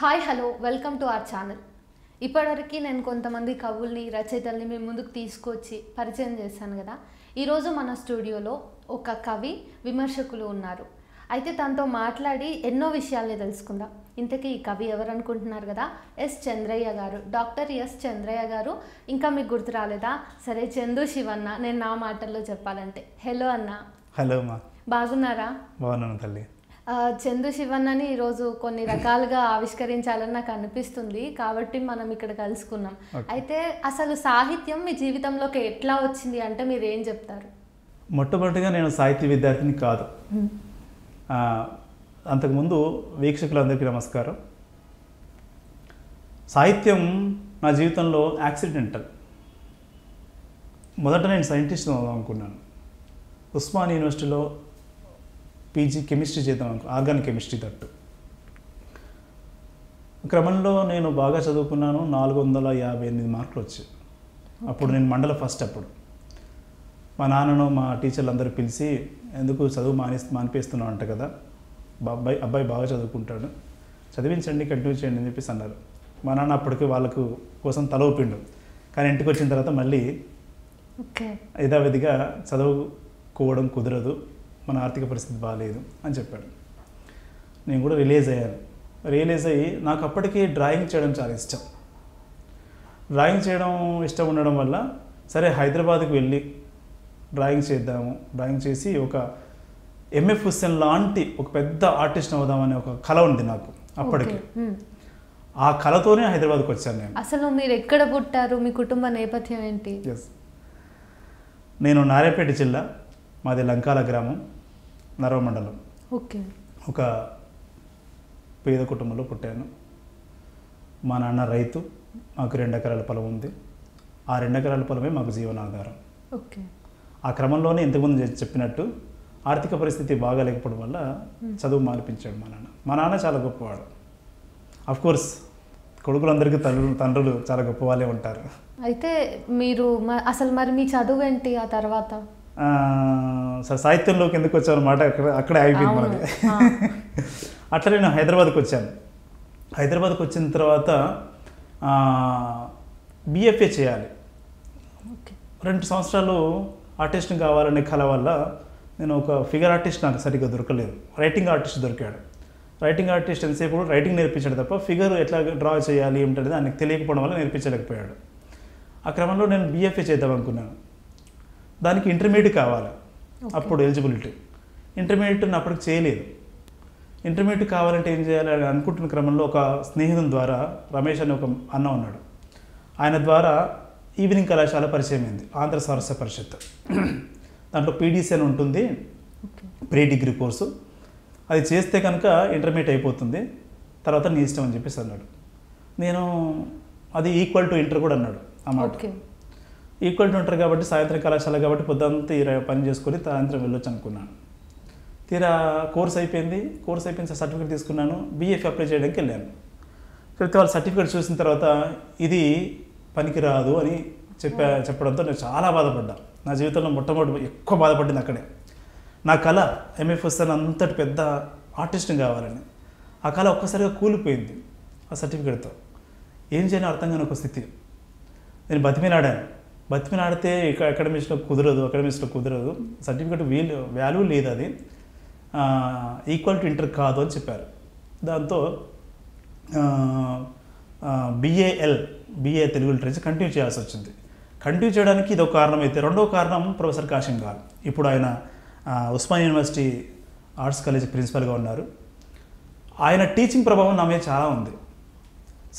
Hi hello welcome to our channel. ఇప్పటివరకు నేను కొంతమంది కవుల్ని రచయితల్ని మీ ముందుకు తీసుకొచ్చి పరిచయం చేశాను కదా. ఈరోజు మన స్టూడియోలో ఒక కవి విమర్శకులు ఉన్నారు. అయితే తనతో మాట్లాడి ఎన్నో విషయాల్ని తెలుసుకుందాం. ఇంతకీ ఈ కవి ఎవరు అనుకుంటున్నారు కదా, ఎస్ చంద్రయ్య గారు, డాక్టర్ ఎస్ చంద్రయ్య గారు. ఇంకా మీకు గుర్తు రాలేదా? సరే, చందు శివన్న, నేను నా మాటల్లో చెప్పాలంటే. హలో అన్న. హలో మా, బాగున్నారా? బాగున్నాను తల్లి. చందు శివన్నని ఈరోజు కొన్ని రకాలుగా ఆవిష్కరించాలని నాకు అనిపిస్తుంది, కాబట్టి మనం ఇక్కడ కలుసుకున్నాం. అయితే అసలు సాహిత్యం మీ జీవితంలోకి ఎట్లా వచ్చింది అంటే మీరు ఏం చెప్తారు? మొట్టమొదటిగా నేను సాహిత్య విద్యార్థిని కాదు. అంతకుముందు వీక్షకులందరికీ నమస్కారం. సాహిత్యం నా జీవితంలో యాక్సిడెంటల్. మొదట నేను సైంటిస్ట్ అవుదాం అనుకున్నాను. ఉస్మాన్ యూనివర్సిటీలో పీజీ కెమిస్ట్రీ చేద్దాం ఆర్గానిక్ కెమిస్ట్రీ తట్టు. క్రమంలో నేను బాగా చదువుకున్నాను. 458 మార్కులు వచ్చాయి. అప్పుడు నేను మండల ఫస్ట్. అప్పుడు మా నాన్నను మా టీచర్లు అందరూ పిలిచి, ఎందుకు చదువు మానిపేస్తున్నావు అంట కదా, అబ్బాయి బాగా చదువుకుంటాడు, చదివించండి, కంటిన్యూ చేయండి అని చెప్పేసి అన్నారు. మా నాన్న అప్పటికి వాళ్ళకు కోసం తల ఊపిండు. కానీ ఇంటికి వచ్చిన తర్వాత మళ్ళీ యథావిధిగా చదువుకోవడం కుదరదు, మన ఆర్థిక పరిస్థితి బాగాలేదు అని చెప్పాడు. నేను కూడా రియలైజ్ అయ్యి నాకు అప్పటికి డ్రాయింగ్ చేయడం చాలా ఇష్టం. డ్రాయింగ్ చేయడం ఇష్టం ఉండడం వల్ల సరే హైదరాబాద్కి వెళ్ళి డ్రాయింగ్ చేద్దాము, డ్రాయింగ్ చేసి ఒక ఎంఎఫ్ హుస్సేన్ లాంటి ఒక పెద్ద ఆర్టిస్ట్ అవుదామనే ఒక కళ ఉంది నాకు అప్పటికి. ఆ కళతోనే హైదరాబాద్కి వచ్చాను నేను. అసలు మీరు ఎక్కడ పుట్టారు? మీ కుటుంబ నేపథ్యం ఏంటి? నేను నారాయణపేట జిల్లా, మాది లంకాల గ్రామం, నరవ మండలం. ఒక పేద కుటుంబంలో పుట్టాను. మా నాన్న రైతు, మాకు 2 ఎకరాల పొలం ఉంది. ఆ 2 ఎకరాల పొలమే మాకు జీవనాధారం. ఆ క్రమంలోనే ఇంతకుముందు చెప్పినట్టు ఆర్థిక పరిస్థితి బాగాలేకపోవడం వల్ల చదువు మానిపించాడు మా నాన్న. మా నాన్న చాలా గొప్పవాడు. అఫ్కోర్స్ కొడుకులందరికీ తండ్రులు చాలా గొప్ప వాళ్ళే ఉంటారు. అయితే మీరు అసలు మరి మీ చదువు ఏంటి ఆ తర్వాత? సాహిత్యంలోకి ఎందుకు వచ్చాను అన్నమాట, అక్కడే అయిపోయింది మనది. అట్లా నేను హైదరాబాద్కి వచ్చాను. హైదరాబాద్కి వచ్చిన తర్వాత బిఎఫ్ఏ చేయాలి. 2 సంవత్సరాలు ఆర్టిస్ట్ కావాలనే కళ వల్ల నేను ఒక ఫిగర్ ఆర్టిస్ట్ నాకు సరిగ్గా దొరకలేదు. రైటింగ్ ఆర్టిస్ట్ దొరికాడు. రైటింగ్ ఆర్టిస్ట్ ఎంతసేపు రైటింగ్ నేర్పించాడు తప్ప ఫిగర్ ఎట్లా డ్రా చేయాలి ఏమిటనేది ఆయనకు తెలియకపోవడం వల్ల నేర్పించలేకపోయాడు. ఆ క్రమంలో నేను బిఎఫ్ఏ చేద్దాం అనుకున్నాను. దానికి ఇంటర్మీడియట్ కావాలి అప్పుడు, ఎలిజిబిలిటీ. ఇంటర్మీడియట్ అప్పటికి చేయలేదు. ఇంటర్మీడియట్ కావాలంటే ఏం చేయాలి అని అనుకుంటున్న క్రమంలో ఒక స్నేహితుని ద్వారా, రమేష్ అని ఒక అన్న ఉన్నాడు, ఆయన ద్వారా ఈవినింగ్ కళాశాల పరిచయం అయింది, ఆంధ్ర సారస్య పరిషత్. దాంట్లో పీడీసీ అని ఉంటుంది, ప్రీ డిగ్రీ కోర్సు. అది చేస్తే కనుక ఇంటర్మీడియట్ అయిపోతుంది, తర్వాత నీ ఇష్టం అని చెప్పేసి అన్నాడు. నేను అది ఈక్వల్ టు ఇంటర్ కూడా అన్నాడు అన్నమాట. ఈక్వల్ టు ఇంటర్ కాబట్టి సాయంత్రం కళాశాల కాబట్టి పొద్దుంతా పని చేసుకొని సాయంత్రం వెళ్ళొచ్చు అనుకున్నాను. తీరా కోర్స్ అయిపోయింది సర్టిఫికేట్ తీసుకున్నాను. బీఎఫ్ అప్లై చేయడానికి వెళ్ళాను. అయితే వాళ్ళు సర్టిఫికేట్ చూసిన తర్వాత ఇది పనికిరాదు అని చెప్పడంతో నేను చాలా బాధపడ్డా. నా జీవితంలో మొట్టమొదటి ఎక్కువ బాధపడింది అక్కడే. నా కళ ఎంఎఫ్ హుస్సేన్ అంతటి పెద్ద ఆర్టిస్ట్ని కావాలని. ఆ కళ ఒక్కసారిగా కూలిపోయింది ఆ సర్టిఫికేట్తో. ఏం చేయని అర్థం కాని ఒక స్థితి. నేను బతిమిలాడితే అకాడమిక్స్లో కుదరదు, సర్టిఫికేట్ వాల్యూ లేదు, అది ఈక్వల్ టు ఇంటర్ కాదు అని చెప్పారు. దాంతో బిఏ తెలుగు లిటరేచర్ కంటిన్యూ చేయాల్సి వచ్చింది. కంటిన్యూ చేయడానికి ఇది ఒక కారణం అయితే, రెండో కారణం ప్రొఫెసర్ కాశీం గారు. ఇప్పుడు ఆయన ఉస్మాన్ యూనివర్సిటీ ఆర్ట్స్ కాలేజ్ ప్రిన్సిపల్గా ఉన్నారు. ఆయన టీచింగ్ ప్రభావం నా మీద చాలా ఉంది.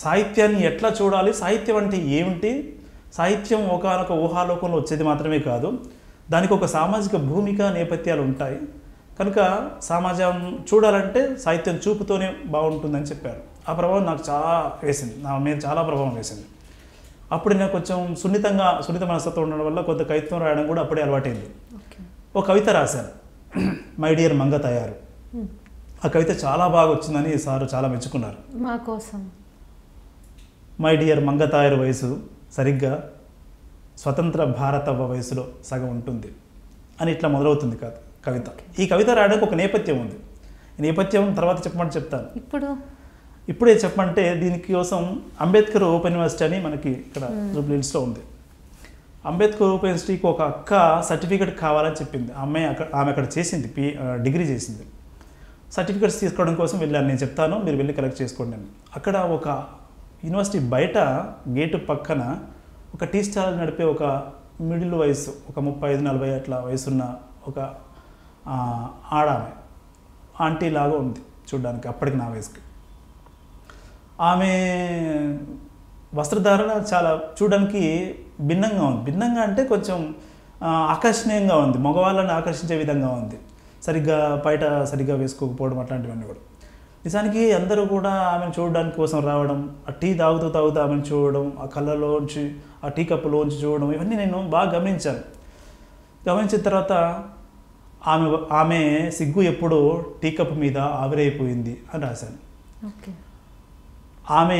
సాహిత్యాన్ని ఎట్లా చూడాలి, సాహిత్యం అంటే ఏమిటి, సాహిత్యం ఒకనొక ఊహాలోకంలో వచ్చేది మాత్రమే కాదు, దానికి ఒక సామాజిక భూమిక నేపథ్యాలు ఉంటాయి కనుక సమాజం చూడాలంటే సాహిత్యం చూపుతోనే బాగుంటుందని చెప్పారు. ఆ ప్రభావం నాకు చాలా వేసింది, నా మీద చాలా ప్రభావం వేసింది. అప్పుడు నాకు కొంచెం సున్నిత మనస్తత్వం ఉండడం వల్ల కొంత కవిత్వం రాయడం కూడా అప్పుడే అలవాటైంది. ఒక కవిత రాశాను, మై డియర్ మంగ తయారు. ఆ కవిత చాలా బాగా వచ్చిందని సార్ చాలా మెచ్చుకున్నారు. మా కోసం మై డియర్ మంగ తయారు వయసు సరిగ్గా స్వతంత్ర భారత వయసులో సగం ఉంటుంది అని ఇట్లా మొదలవుతుంది కవిత. ఈ కవిత రాయడానికి ఒక నేపథ్యం ఉంది. ఈ నేపథ్యం తర్వాత చెప్పమని చెప్తాను. ఇప్పుడే చెప్పమంటే దీనికోసం అంబేద్కర్ ఓపెన్ యూనివర్సిటీ అని మనకి ఇక్కడ జూబ్లీ హిల్స్లో ఉంది. అంబేద్కర్ ఓపెన్ యూనివర్సిటీకి ఒక అక్క సర్టిఫికేట్ కావాలని చెప్పింది. ఆమె అక్కడ చేసింది, డిగ్రీ చేసింది. సర్టిఫికేట్స్ తీసుకోవడం కోసం వెళ్ళాను. నేను చెప్తాను, మీరు వెళ్ళి కలెక్ట్ చేసుకోండి అని. అక్కడ ఒక యూనివర్సిటీ బయట గేటు పక్కన ఒక టీ స్టాల్ నడిపే ఒక మిడిల్ వయసు, ఒక 35-40 అట్లా వయసున్న ఒక ఆడామె, ఆంటీ లాగా ఉంది చూడడానికి అప్పటికి నా వయసుకి. ఆమె వస్త్రధారణ చాలా చూడడానికి భిన్నంగా ఉంది. భిన్నంగా అంటే కొంచెం ఆకర్షణీయంగా ఉంది, మగవాళ్ళని ఆకర్షించే విధంగా ఉంది. సరిగ్గా బయట సరిగ్గా వేసుకోకపోవడం అట్లాంటివన్నీ కూడా. నిజానికి అందరూ కూడా ఆమెను చూడడానికి కోసం రావడం, ఆ టీ తాగుతూ ఆమెను చూడడం, ఆ కళ్ళలోంచి ఆ టీ కప్పులోంచి చూడడం, ఇవన్నీ నేను బాగా గమనించాను. గమనించిన తర్వాత ఆమె సిగ్గు ఎప్పుడూ టీ కప్పు మీద ఆవిరైపోయింది అని రాశాను. ఆమె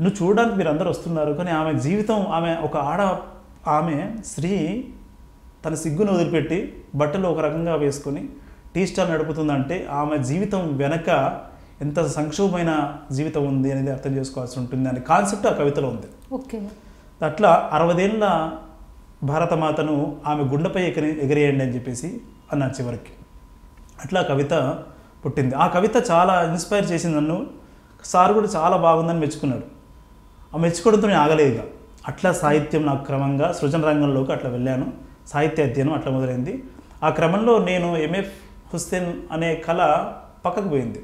నువ్వు చూడడానికి మీరు అందరూ వస్తున్నారు, కానీ ఆమె జీవితం, ఆమె స్త్రీ తన సిగ్గును వదిలిపెట్టి బట్టలు ఒక రకంగా వేసుకొని టీ స్టాల్ నడుపుతుందంటే ఆమె జీవితం వెనక ఎంత సంక్షోభమైన జీవితం ఉంది అనేది అర్థం చేసుకోవాల్సి ఉంటుంది అనే కాన్సెప్ట్ ఆ కవితలో ఉంది. అట్లా 60 ఏళ్ళ భారతమాతను ఆమె గుండెపై ఎగిరేయండి అని చెప్పేసి అన్నారు చివరికి. అట్లా కవిత పుట్టింది. ఆ కవిత చాలా ఇన్స్పైర్ చేసింది నన్ను. సార్ కూడా చాలా బాగుందని మెచ్చుకున్నాడు. ఆ మెచ్చుకోవడంతో నేను ఆగలేదుగా. అట్లా సాహిత్యం నాకు క్రమంగా సృజన రంగంలోకి అట్లా వెళ్ళాను. సాహిత్య అధ్యయనం అట్లా మొదలైంది. ఆ క్రమంలో నేను ఎంఎఫ్ హుస్సేన్ అనే కళ పక్కకు పోయింది.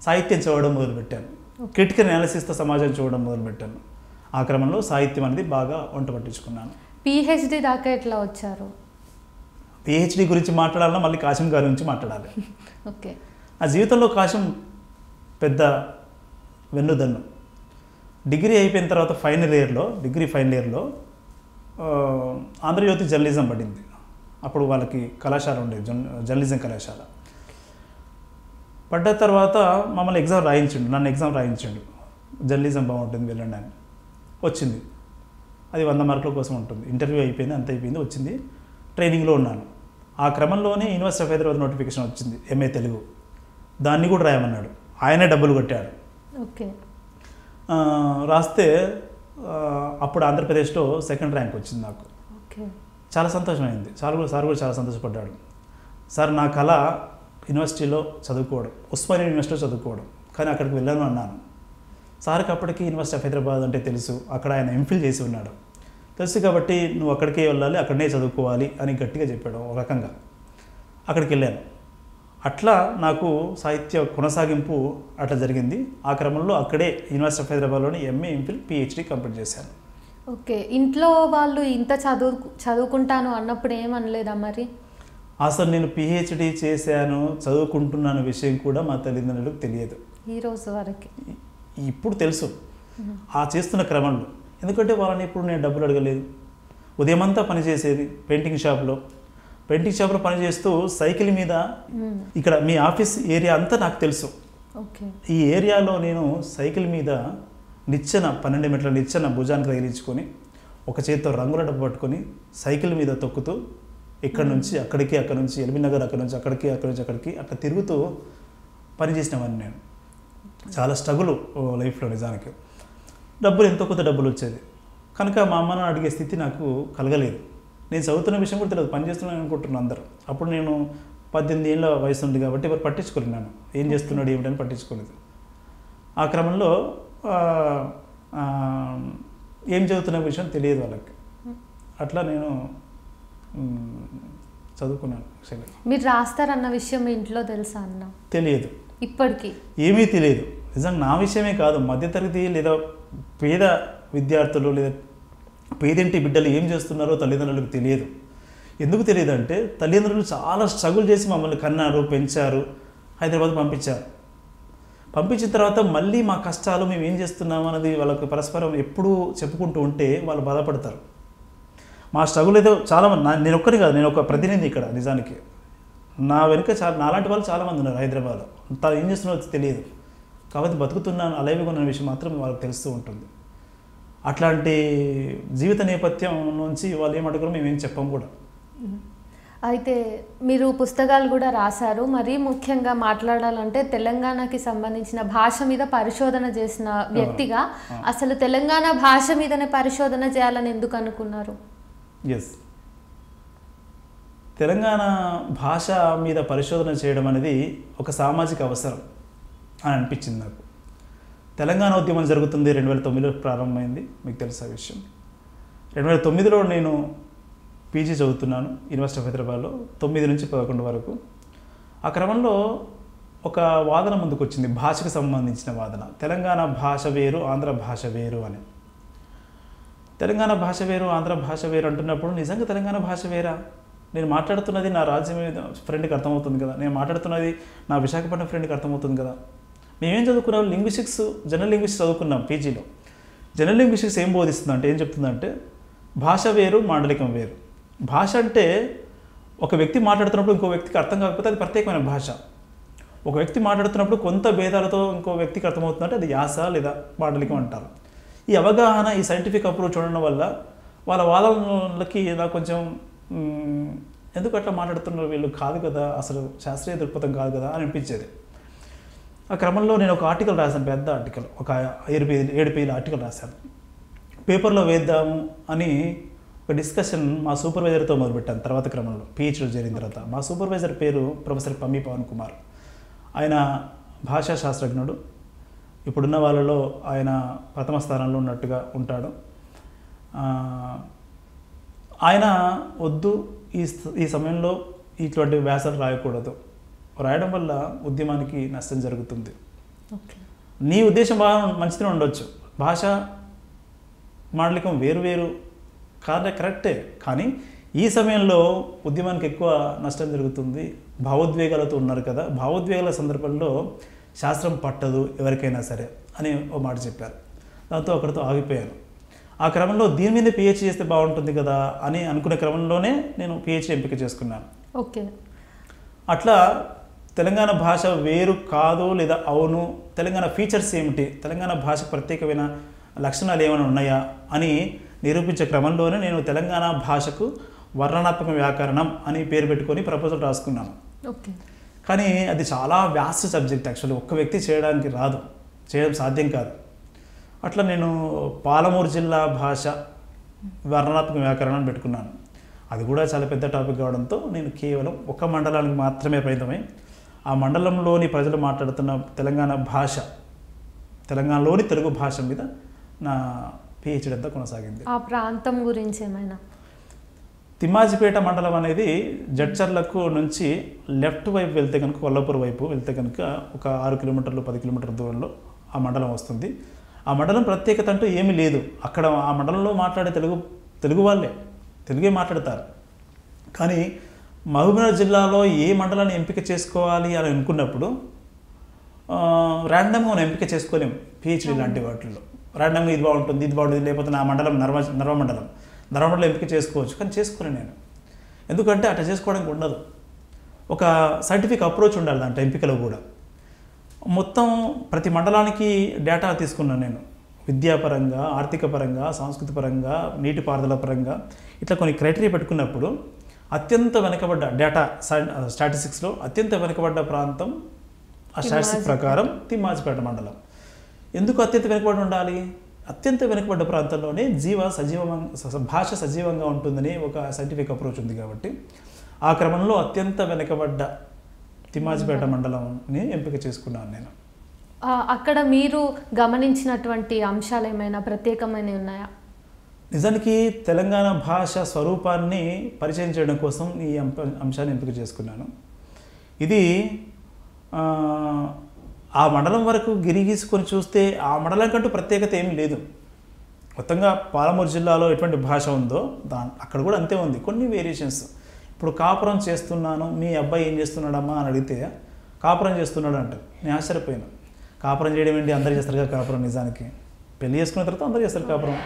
సాహిత్యం చదవడం మొదలుపెట్టాను. క్రిటికల్ అనాలిసిస్తో సమాజం చూడడం మొదలుపెట్టాను. ఆ క్రమంలో సాహిత్యం అనేది బాగా వంట పట్టించుకున్నాను. పిహెచ్డి దాకా ఎట్లా వచ్చారు? పిహెచ్డి గురించి మాట్లాడాలన్నా మళ్ళీ కాశం గారి గురించి మాట్లాడాలి. ఓకే. ఆ జీవితంలో కాశం పెద్ద వెన్నుదన్ను. డిగ్రీ అయిపోయిన తర్వాత డిగ్రీ ఫైనల్ ఇయర్లో ఆంధ్రజ్యోతి జర్నలిజం పడింది. అప్పుడు వాళ్ళకి కళాశాల ఉండేది, జర్నలిజం కళాశాల. పడ్డ తర్వాత మమ్మల్ని నన్ను ఎగ్జామ్ రాయించిండు. జర్నలిజం బాగుంటుంది వెళ్ళండి అని. వచ్చింది. అది 100 మార్కుల కోసం ఉంటుంది. ఇంటర్వ్యూ అయిపోయింది, అంత అయిపోయింది, వచ్చింది. ట్రైనింగ్లో ఉన్నాను. ఆ క్రమంలోనే యూనివర్సిటీ ఆఫ్ హైదరాబాద్ నోటిఫికేషన్ వచ్చింది, ఎంఏ తెలుగు. దాన్ని కూడా రాయమన్నాడు. ఆయనే డబ్బులు కొట్టాడు. ఓకే. రాస్తే అప్పుడు ఆంధ్రప్రదేశ్లో 2nd ర్యాంక్ వచ్చింది నాకు. చాలా సంతోషమైంది. సార్ కూడా చాలా సంతోషపడ్డాడు. సార్ నా కళ యూనివర్సిటీలో చదువుకోవడం, ఉస్మానియా యూనివర్సిటీలో చదువుకోవడం, కానీ అక్కడికి వెళ్ళాను అన్నాను. సార్కి అప్పటికి యూనివర్సిటీ ఆఫ్ హైదరాబాద్ అంటే తెలుసు, అక్కడ ఆయన ఎంఫిల్ చేసి ఉన్నాడు. తెలుసు కాబట్టి నువ్వు అక్కడికే వెళ్ళాలి, అక్కడనే చదువుకోవాలి అని గట్టిగా చెప్పాడు. ఒక రకంగా అక్కడికి వెళ్ళాను. అట్లా నాకు సాహిత్య కొనసాగింపు అట్లా జరిగింది. ఆ క్రమంలో అక్కడే యూనివర్సిటీ ఆఫ్ హైదరాబాద్లోని ఎంఏ, ఎంఫిల్, పిహెచ్డి కంప్లీట్ చేశాను. ఓకే. ఇంట్లో వాళ్ళు ఇంత చదువుకుంటాను అన్నప్పుడు ఏమనలేదా మరి? అసలు నేను పిహెచ్డి చేశాను, చదువుకుంటున్నాను విషయం కూడా మా తల్లిదండ్రులకు తెలియదు ఈ రోజు వరకు. ఇప్పుడు తెలుసు ఆ చేస్తున్న క్రమంలో. ఎందుకంటే వాళ్ళని ఇప్పుడు నేను డబ్బులు అడగలేదు. ఉదయం అంతా పనిచేసేది పెయింటింగ్ షాప్లో పనిచేస్తూ సైకిల్ మీద, ఇక్కడ మీ ఆఫీస్ ఏరియా అంతా నాకు తెలుసు. ఈ ఏరియాలో నేను సైకిల్ మీద 12 మీటర్ల నిచ్చెన భుజానికి తగిలించుకొని ఒక చేతితో రంగుల డబ్బు పట్టుకొని సైకిల్ మీద తొక్కుతూ ఇక్కడ నుంచి అక్కడికి, అక్కడ నుంచి ఎల్బీ నగర్, అక్కడ నుంచి అక్కడికి, అక్కడి నుంచి అక్కడికి అట్లా తిరుగుతూ పనిచేసినవన్నీ నేను. చాలా స్ట్రగుల్ లైఫ్లో. నిజానికి డబ్బులు ఎంతో కొంత డబ్బులు వచ్చేది కనుక మా అమ్మను అడిగే స్థితి నాకు కలగలేదు. నేను చదువుతున్న విషయం కూడా తెలియదు, పని చేస్తున్నాను అనుకుంటున్నాను అందరూ. అప్పుడు నేను 18 ఏళ్ళ వయసు ఉంది కాబట్టి ఎవరు పట్టించుకోలేదు. నన్ను ఏం చేస్తున్నాడు ఏమిటని పట్టించుకోలేదు. ఆ క్రమంలో ఏం చదువుతున్న విషయం తెలియదు వాళ్ళకి. అట్లా నేను చదువుకున్నాను. మీరు రాస్తారన్న విషయం మీ ఇంట్లో తెలుసా అన్న? తెలియదు, ఇప్పటికీ ఏమీ తెలియదు. నిజంగా నా విషయమే కాదు, మధ్యతరగతి లేదా పేద విద్యార్థులు లేదా పేదింటి బిడ్డలు ఏం చేస్తున్నారో తల్లిదండ్రులకు తెలియదు. ఎందుకు తెలియదు అంటే తల్లిదండ్రులు చాలా స్ట్రగుల్ చేసి మమ్మల్ని కన్నారు, పెంచారు, హైదరాబాద్ పంపించారు. పంపించిన తర్వాత మళ్ళీ మా కష్టాలు మేము ఏం చేస్తున్నాం అన్నది వాళ్ళకి పరస్పరం ఎప్పుడూ చెప్పుకుంటూ ఉంటే వాళ్ళు బాధపడతారు. మా స్ట్రగుల్ ఏదో చాలామంది, నేను ఒక్కరి కాదు, నేను ఒక ప్రతినిధి ఇక్కడ. నిజానికి నా వెనుక నాలాంటి వాళ్ళు చాలామంది ఉన్నారు హైదరాబాద్లో. ఏం చేస్తున్నారో తెలియదు కాబట్టి బతుకుతున్నాను, అలాగే ఉన్న విషయం మాత్రం వాళ్ళకి తెలుస్తూ ఉంటుంది. అట్లాంటి జీవిత నేపథ్యం నుంచి వాళ్ళు ఏం అడుగుతారో మేమేం చెప్పాం కూడా. అయితే మీరు పుస్తకాలు కూడా రాశారు. మరీ ముఖ్యంగా మాట్లాడాలంటే తెలంగాణకి సంబంధించిన భాష మీద పరిశోధన చేసిన వ్యక్తిగా అసలు తెలంగాణ భాష మీదనే పరిశోధన చేయాలని ఎందుకు అనుకున్నారు? ఎస్, తెలంగాణ భాష మీద పరిశోధన చేయడం అనేది ఒక సామాజిక అవసరం అని అనిపించింది నాకు. తెలంగాణ ఉద్యమం జరుగుతుంది 2009లో ప్రారంభమైంది, మీకు తెలుసా విషయం. 2009లో నేను పీజీ చదువుతున్నాను యూనివర్సిటీ ఆఫ్ హైదరాబాద్లో 9 నుంచి 11 వరకు. ఆ క్రమంలో ఒక వాదన ముందుకు వచ్చింది, భాషకు సంబంధించిన వాదన. తెలంగాణ భాష వేరు, ఆంధ్ర భాష వేరు అని. తెలంగాణ భాష వేరు, ఆంధ్ర భాష వేరు అంటున్నప్పుడు నిజంగా తెలంగాణ భాష వేరా? నేను మాట్లాడుతున్నది నా రాజ్యం ఫ్రెండ్కి అర్థమవుతుంది కదా, నేను మాట్లాడుతున్నది నా విశాఖపట్నం ఫ్రెండ్కి అర్థమవుతుంది కదా. మేమేం చదువుకున్నాం? లింగ్విస్టిక్స్, జనరల్ లింగ్విస్టిక్స్ చదువుకున్నాం పీజీలో. జనరల్ లింగ్విస్టిక్స్ ఏం బోధిస్తుందంటే, ఏం చెప్తుందంటే భాష వేరు, మాండలికం వేరు. భాష అంటే ఒక వ్యక్తి మాట్లాడుతున్నప్పుడు ఇంకో వ్యక్తికి అర్థం కాకపోతే అది ప్రత్యేకమైన భాష. ఒక వ్యక్తి మాట్లాడుతున్నప్పుడు కొంత భేదాలతో ఇంకో వ్యక్తికి అర్థమవుతుందంటే అది యాస లేదా మాండలికం అంటారు. ఈ అవగాహన, ఈ సైంటిఫిక్ అప్రోచ్ చూడడం వల్ల వాళ్ళ వాదనలకి నాకు కొంచెం ఎందుకు అట్లా మాట్లాడుతున్నారు వీళ్ళు, కాదు కదా, అసలు శాస్త్రీయ దృక్పథం కాదు కదా అని అనిపించేది. ఆ క్రమంలో నేను ఒక ఆర్టికల్ రాశాను, పెద్ద ఆర్టికల్, ఒక 7 పేజీల ఆర్టికల్ రాశాను. పేపర్లో వేద్దాము అని ఒక డిస్కషన్ మా సూపర్వైజర్తో మొదలుపెట్టాను. తర్వాత క్రమంలో పిహెచ్డీ జరిగిన తర్వాత మా సూపర్వైజర్ పేరు ప్రొఫెసర్ పమ్మి పవన్ కుమార్. ఆయన భాషా శాస్త్రజ్ఞుడు. ఇప్పుడున్న వాళ్ళలో ఆయన ప్రథమ స్థానంలో ఉన్నట్టుగా ఉంటాడు. ఆయన వద్దు, ఈ సమయంలో ఇటువంటి వ్యాసాలు రాయకూడదు, రాయడం వల్ల ఉద్యమానికి నష్టం జరుగుతుంది. నీ ఉద్దేశం బాగా మంచిగానే ఉండొచ్చు, భాష మాండలికం వేరు వేరు కరెక్టే, కానీ ఈ సమయంలో ఉద్యమానికి ఎక్కువ నష్టం జరుగుతుంది, భావోద్వేగాలతో ఉన్నారు కదా, భావోద్వేగాల సందర్భంలో శాస్త్రం పట్టదు ఎవరికైనా సరే అని ఒక మాట చెప్పారు. దాంతో అక్కడితో ఆగిపోయాను. ఆ క్రమంలో దీని మీద పిహెచ్డీ చేస్తే బాగుంటుంది కదా అని అనుకునే క్రమంలోనే నేను పిహెచ్డీ ఎంపిక చేసుకున్నాను. ఓకే. అట్లా తెలంగాణ భాష వేరు కాదు లేదా అవును, తెలంగాణ ఫీచర్స్ ఏమిటి, తెలంగాణ భాషకు ప్రత్యేకమైన లక్షణాలు ఏమైనా ఉన్నాయా అని నిరూపించే క్రమంలోనే నేను తెలంగాణ భాషకు వర్ణనాత్మక వ్యాకరణం అని పేరు పెట్టుకొని ప్రపోజల్ రాసుకున్నాను. ఓకే. కానీ అది చాలా వ్యాస్ట్ సబ్జెక్ట్, యాక్చువల్లీ ఒక్క వ్యక్తి చేయడానికి రాదు, చేయడం సాధ్యం కాదు. అట్లా నేను పాలమూరు జిల్లా భాష వర్ణనాత్మక వ్యాకరణం పెట్టుకున్నాను. అది కూడా చాలా పెద్ద టాపిక్ కావడంతో నేను కేవలం ఒక మండలానికి మాత్రమే పరిమితమై ఆ మండలంలోని ప్రజలు మాట్లాడుతున్న తెలంగాణ భాష, తెలంగాణలోని తెలుగు భాష మీద నా పిహెచ్డీ అంతా కొనసాగింది. ఆ ప్రాంతం గురించి ఏమైనా? తిమ్మాజిపేట మండలం అనేది జడ్చర్లకు నుంచి లెఫ్ట్ వైపు వెళ్తే కనుక, కొల్లాపూర్ వైపు వెళ్తే కనుక ఒక 6 కిలోమీటర్లు 10 కిలోమీటర్ల దూరంలో ఆ మండలం వస్తుంది. ఆ మండలం ప్రత్యేకత అంటూ ఏమీ లేదు. అక్కడ ఆ మండలంలో మాట్లాడే తెలుగు వాళ్ళే తెలుగే మాట్లాడతారు. కానీ మహబూబ్నగర్ జిల్లాలో ఏ మండలాన్ని ఎంపిక చేసుకోవాలి అని అనుకున్నప్పుడు ర్యాండమ్గా మనం ఎంపిక చేసుకోలేము. పిహెచ్డీ లాంటి వాటిల్లో ర్యాండమ్గా ఇది బాగుంటుంది, ఇది బాగుంటుంది, లేకపోతే నా మండలం నర్వ మండలం ఎంపిక చేసుకోవచ్చు, కానీ చేసుకోలేను నేను. ఎందుకంటే అట్లా చేసుకోవడానికి ఉండదు. ఒక సైంటిఫిక్ అప్రోచ్ ఉండాలి దాంట్లో ఎంపికలో కూడా. మొత్తం ప్రతి మండలానికి డేటా తీసుకున్నాను నేను, విద్యాపరంగా, ఆర్థిక పరంగా, సాంస్కృతిక పరంగా, నీటిపారుదల పరంగా, ఇట్లా కొన్ని క్రైటీరియా పెట్టుకున్నప్పుడు అత్యంత వెనుకబడ్డ డేటా స్టాటిస్టిక్స్లో అత్యంత వెనుకబడ్డ ప్రాంతం ఆ స్టాటిస్టిక్స్ ప్రకారం తిమ్మాజిపేట మండలం. ఎందుకు అత్యంత వెనుకబడి ఉండాలి? అత్యంత వెనుకబడ్డ ప్రాంతంలోనే భాష సజీవంగా ఉంటుందని ఒక సైంటిఫిక్ అప్రోచ్ ఉంది కాబట్టి ఆ క్రమంలో అత్యంత వెనుకబడ్డ తిమ్మాజిపేట మండలంని ఎంపిక చేసుకున్నాను నేను. అక్కడ మీరు గమనించినటువంటి అంశాలు ఏమైనా ప్రత్యేకమైనవి ఉన్నాయా? నిజానికి తెలంగాణ భాష స్వరూపాన్ని పరిచయం చేయడం కోసం ఈ అంశాన్ని ఎంపిక చేసుకున్నాను. ఇది ఆ మండలం వరకు గిరిగీసుకొని చూస్తే ఆ మండలం కంటూ ప్రత్యేకత ఏమీ లేదు. మొత్తంగా పాలమూరు జిల్లాలో ఎటువంటి భాష ఉందో అక్కడ కూడా అంతే ఉంది, కొన్ని వేరియేషన్స్. ఇప్పుడు కాపురం చేస్తున్నాను, మీ అబ్బాయి ఏం చేస్తున్నాడమ్మా అని అడిగితే కాపురం చేస్తున్నాడు అంటారు. నేను ఆశ్చర్యపోయాను. కాపురం చేయడం ఏంటి, అందరూ చేస్తారు కదా కాపురం. నిజానికి పెళ్లి చేసుకున్న తర్వాత అందరూ చేస్తారు కాపురం,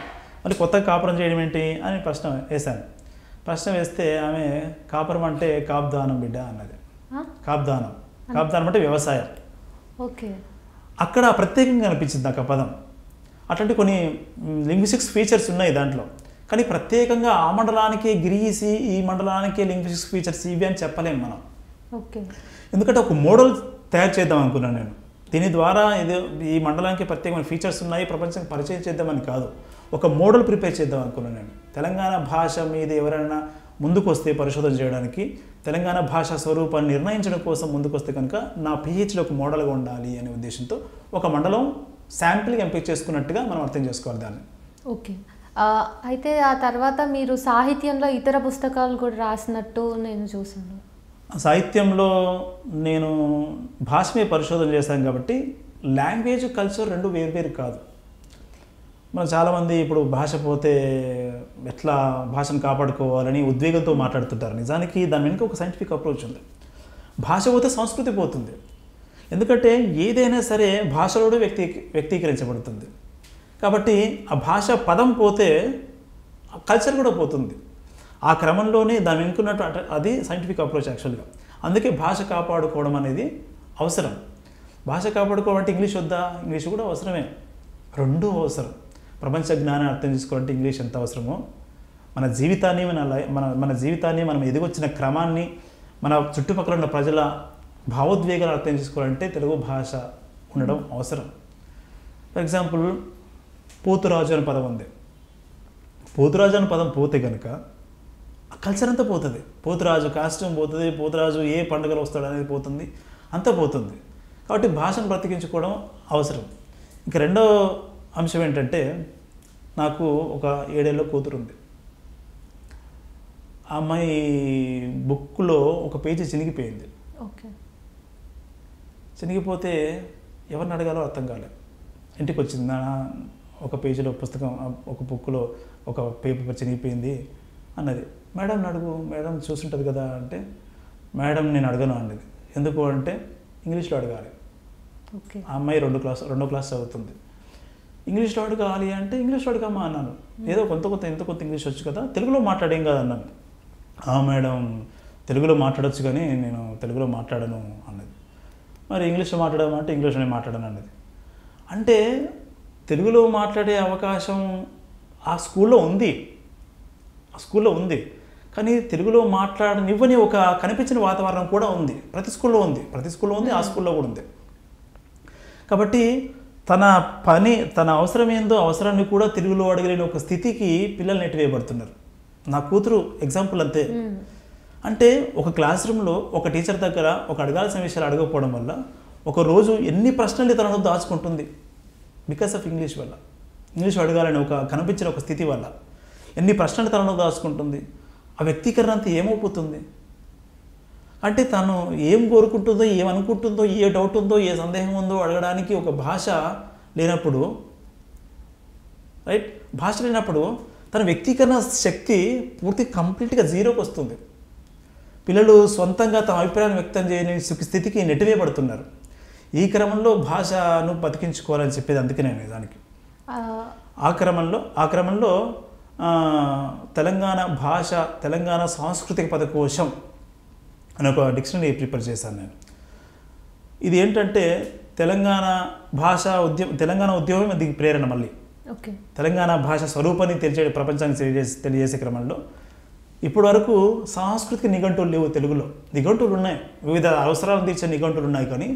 మళ్ళీ కొత్తగా కాపురం చేయడం ఏంటి అని ప్రశ్న వేశాను. ప్రశ్న వేస్తే ఆమె కాపురం అంటే కాపుదానం బిడ్డ అన్నది. కాపుదానం అంటే వ్యవసాయం. ఓకే. అక్కడ ప్రత్యేకంగా అనిపించింది నాకు ఆ పదం. అట్లాంటి కొన్ని లింగ్విస్టిక్స్ ఫీచర్స్ ఉన్నాయి దాంట్లో. కానీ ప్రత్యేకంగా ఆ మండలానికే గిరీసి ఈ మండలానికే లింగ్విస్టిక్ ఫీచర్స్ ఇవి అని చెప్పలేము మనం. ఓకే. ఎందుకంటే ఒక మోడల్ తయారు చేద్దాం అనుకున్నాను నేను. దీని ద్వారా ఇది ఈ మండలానికి ప్రత్యేకమైన ఫీచర్స్ ఉన్నాయి, ప్రపంచానికి పరిచయం చేద్దామని కాదు, ఒక మోడల్ ప్రిపేర్ చేద్దాం అనుకున్నాను నేను. తెలంగాణ భాష మీద ఎవరైనా ముందుకు వస్తే పరిశోధన చేయడానికి, తెలంగాణ భాష స్వరూపాన్ని నిర్ణయించడం కోసం ముందుకు వస్తే కనుక నా పిహెచ్లో ఒక మోడల్గా ఉండాలి అనే ఉద్దేశంతో ఒక మండలం శాంపిల్గా ఎంపిక చేసుకున్నట్టుగా మనం అర్థం చేసుకోవాలి దాన్ని. ఓకే. అయితే ఆ తర్వాత మీరు సాహిత్యంలో ఇతర పుస్తకాలు కూడా రాసినట్టు నేను చూసాను. సాహిత్యంలో నేను భాష మీద పరిశోధన చేశాను కాబట్టి లాంగ్వేజ్, కల్చర్ రెండు వేరు కాదు. మనం చాలామంది ఇప్పుడు భాష పోతే ఎట్లా భాషను కాపాడుకోవాలని ఉద్వేగంతో మాట్లాడుతుంటారు. నిజానికి దాని వెనుక ఒక సైంటిఫిక్ అప్రోచ్ ఉంది. భాష పోతే సంస్కృతి పోతుంది. ఎందుకంటే ఏదైనా సరే భాషలోనే వ్యక్తీకరించబడుతుంది. కాబట్టి ఆ భాష పదం పోతే కల్చర్ కూడా పోతుంది. ఆ క్రమంలోనే దాని వెనుకున్నట్టు అది సైంటిఫిక్ అప్రోచ్ యాక్చువల్గా. అందుకే భాష కాపాడుకోవడం అనేది అవసరం. భాష కాపాడుకోవడం అంటే ఇంగ్లీష్ వద్దా? ఇంగ్లీష్ కూడా అవసరమే, రెండూ అవసరం. ప్రపంచ జ్ఞానాన్ని అర్థం చేసుకోవాలంటే ఇంగ్లీష్ ఎంత అవసరమో, మన జీవితాన్ని మన జీవితాన్ని మనం ఎదిగొచ్చిన క్రమాన్ని, మన చుట్టుపక్కల ఉన్న ప్రజల భావోద్వేగాలు అర్థం చేసుకోవాలంటే తెలుగు భాష ఉండడం అవసరం. ఫర్ ఎగ్జాంపుల్, పోతురాజు అనే పదం ఉంది. పోతురాజు అనే పదం పోతే కనుక కల్చర్ అంతా పోతుంది. పోతురాజు కాస్ట్యూమ్ పోతుంది, పోతురాజు ఏ పండుగలు వస్తాడు అనేది పోతుంది, అంతా పోతుంది. కాబట్టి భాషను బ్రతికించుకోవడం అవసరం. ఇంకా రెండో అంశం ఏంటంటే, నాకు ఒక 7 ఏళ్ళ కూతురు ఉంది. ఆ అమ్మాయి బుక్లో ఒక పేజీ చినిగిపోయింది. ఓకే. చినిగిపోతే ఎవరిని అడగాలో అర్థం కాలేదు. ఇంటికి వచ్చింది, ఒక పేజీలో పుస్తకం, ఒక బుక్లో ఒక పేపర్ చినిగిపోయింది అన్నది. మేడం అడుగు, మేడం చూసుంటుంది కదా అంటే, మేడం నేను అడగను అన్నది. ఎందుకు అంటే ఇంగ్లీష్లో అడగాలి. ఓకే. ఆ అమ్మాయి రెండో క్లాస్ చదువుతుంది. ఇంగ్లీష్లో అడగాలి అంటే ఇంగ్లీష్లో అడగమ్మా అన్నాను. ఏదో ఎంత కొంత ఇంగ్లీష్ వచ్చు కదా, తెలుగులో మాట్లాడేం కాదు అన్నాను. మేడం తెలుగులో మాట్లాడచ్చు కానీ నేను తెలుగులో మాట్లాడను అన్నది. మరి ఇంగ్లీష్లో మాట్లాడమంటే ఇంగ్లీష్లోనే మాట్లాడను అన్నది. అంటే తెలుగులో మాట్లాడే అవకాశం ఆ స్కూల్లో ఉంది, కానీ తెలుగులో మాట్లాడనివ్వని ఒక కనిపించిన వాతావరణం కూడా ఉంది. ప్రతి స్కూల్లో ఉంది, ఆ స్కూల్లో కూడా ఉంది. కాబట్టి తన అవసరం ఏందో అవసరాన్ని కూడా తెలుగులో అడగలేని ఒక స్థితికి పిల్లలు నెట్టివేయబడుతున్నారు. నా కూతురు ఎగ్జాంపుల్ అంతే. అంటే ఒక క్లాస్ రూమ్లో ఒక టీచర్ దగ్గర ఒక అడగాల్సిన విషయాలు అడగకపోవడం వల్ల ఒక రోజు ఎన్ని ప్రశ్నలు తనను దాచుకుంటుంది. బికాస్ ఆఫ్ ఇంగ్లీష్ వల్ల, ఇంగ్లీష్ అడగాలని ఒక కనిపించిన ఒక స్థితి వల్ల ఎన్ని ప్రశ్నలు తనను దాచుకుంటుంది. ఆ వ్యక్తీకరణ అంతా ఏమైపోతుంది అంటే, తను ఏం కోరుకుంటుందో, ఏమనుకుంటుందో, ఏ డౌట్ ఉందో, ఏ సందేహం ఉందో అడగడానికి ఒక భాష లేనప్పుడు, రైట్, భాష లేనప్పుడు తన వ్యక్తీకరణ శక్తి కంప్లీట్గా జీరోకి వస్తుంది. పిల్లలు సొంతంగా తమ అభిప్రాయాన్ని వ్యక్తం చేయని స్థితికి నెట్టివేయబడుతున్నారు. ఈ క్రమంలో భాషను బతికించుకోవాలని చెప్పేది అందుకే నేను నిజానికి. ఆ క్రమంలో తెలంగాణ భాష, తెలంగాణ సాంస్కృతిక పదకోశం అని ఒక డిక్షనరీ ప్రిపేర్ చేశాను నేను. ఇది ఏంటంటే తెలంగాణ తెలంగాణ ఉద్యమం దీనికి ప్రేరణ. మళ్ళీ తెలంగాణ భాష స్వరూపాన్ని ప్రపంచానికి తెలియజేసే క్రమంలో ఇప్పటి వరకు సాంస్కృతిక నిఘంటువులు లేవు తెలుగులో. నిఘంటువులు ఉన్నాయి, వివిధ అవసరాలను తీర్చే నిఘంటువులు ఉన్నాయి, కానీ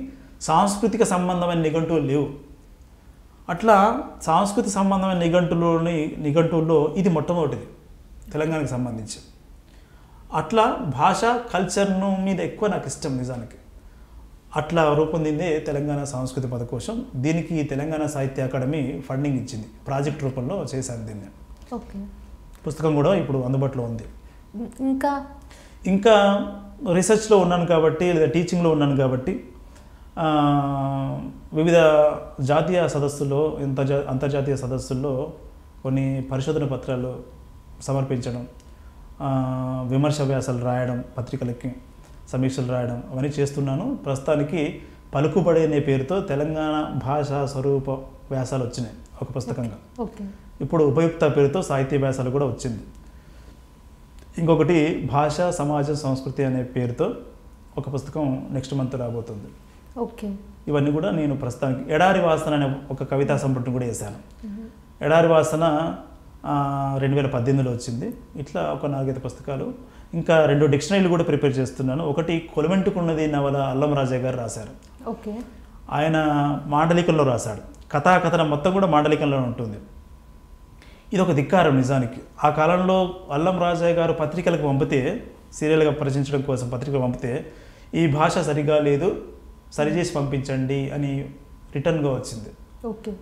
సాంస్కృతిక సంబంధమైన నిఘంటువులు లేవు. అట్లా సాంస్కృతిక సంబంధమైన నిఘంటువుల్లో ఇది మొట్టమొదటిది తెలంగాణకు సంబంధించి. అట్లా భాష, కల్చర్ను మీద ఎక్కువ నాకు ఇష్టం నిజానికి. అట్లా రూపొందిందే తెలంగాణ సాంస్కృతిక పదకోశం. దీనికి తెలంగాణ సాహిత్య అకాడమీ ఫండింగ్ ఇచ్చింది. ప్రాజెక్ట్ రూపంలో చేశాను దీన్ని. పుస్తకం కూడా ఇప్పుడు అందుబాటులో ఉంది. ఇంకా రీసెర్చ్లో ఉన్నాను కాబట్టి, లేదా టీచింగ్లో ఉన్నాను కాబట్టి, వివిధ జాతీయ సదస్సుల్లో, అంతర్జాతీయ సదస్సుల్లో కొన్ని పరిశోధన పత్రాలు సమర్పించడం, విమర్శ వ్యాసాలు రాయడం, పత్రికలకి సమీక్షలు రాయడం అవన్నీ చేస్తున్నాను. ప్రస్తుతానికి పలుకుబడి అనే పేరుతో తెలంగాణ భాషా స్వరూప వ్యాసాలు వచ్చినాయి ఒక పుస్తకంగా. ఇప్పుడు ఉపయుక్త పేరుతో సాహిత్య వ్యాసాలు కూడా వచ్చింది. ఇంకొకటి భాష, సమాజం, సంస్కృతి అనే పేరుతో ఒక పుస్తకం నెక్స్ట్ మంత్ రాబోతుంది. ఇవన్నీ కూడా నేను ప్రస్తుతానికి ఎడారి వాసన అనే ఒక కవితా సంపుటిని కూడా వేశాను. ఎడారి వాసన 2018లో వచ్చింది. ఇట్లా ఒక 4-5 పుస్తకాలు, ఇంకా 2 డిక్షనరీలు కూడా ప్రిపేర్ చేస్తున్నాను. ఒకటి కొలుమెంటుకున్నది నవల అల్లం రాజయ్య గారు రాశారు. ఓకే. ఆయన మాండలికంలో రాశాడు. కథనం మొత్తం కూడా మాండలికంలో ఉంటుంది. ఇది ఒక ధిక్కారం నిజానికి. ఆ కాలంలో అల్లం రాజయ్య గారు పత్రికలకు పంపితే, సీరియల్గా ప్రచురించడం కోసం పత్రికలు పంపితే, ఈ భాష సరిగా లేదు, సరిచేసి పంపించండి అని రిటర్న్గా వచ్చింది. ఓకే.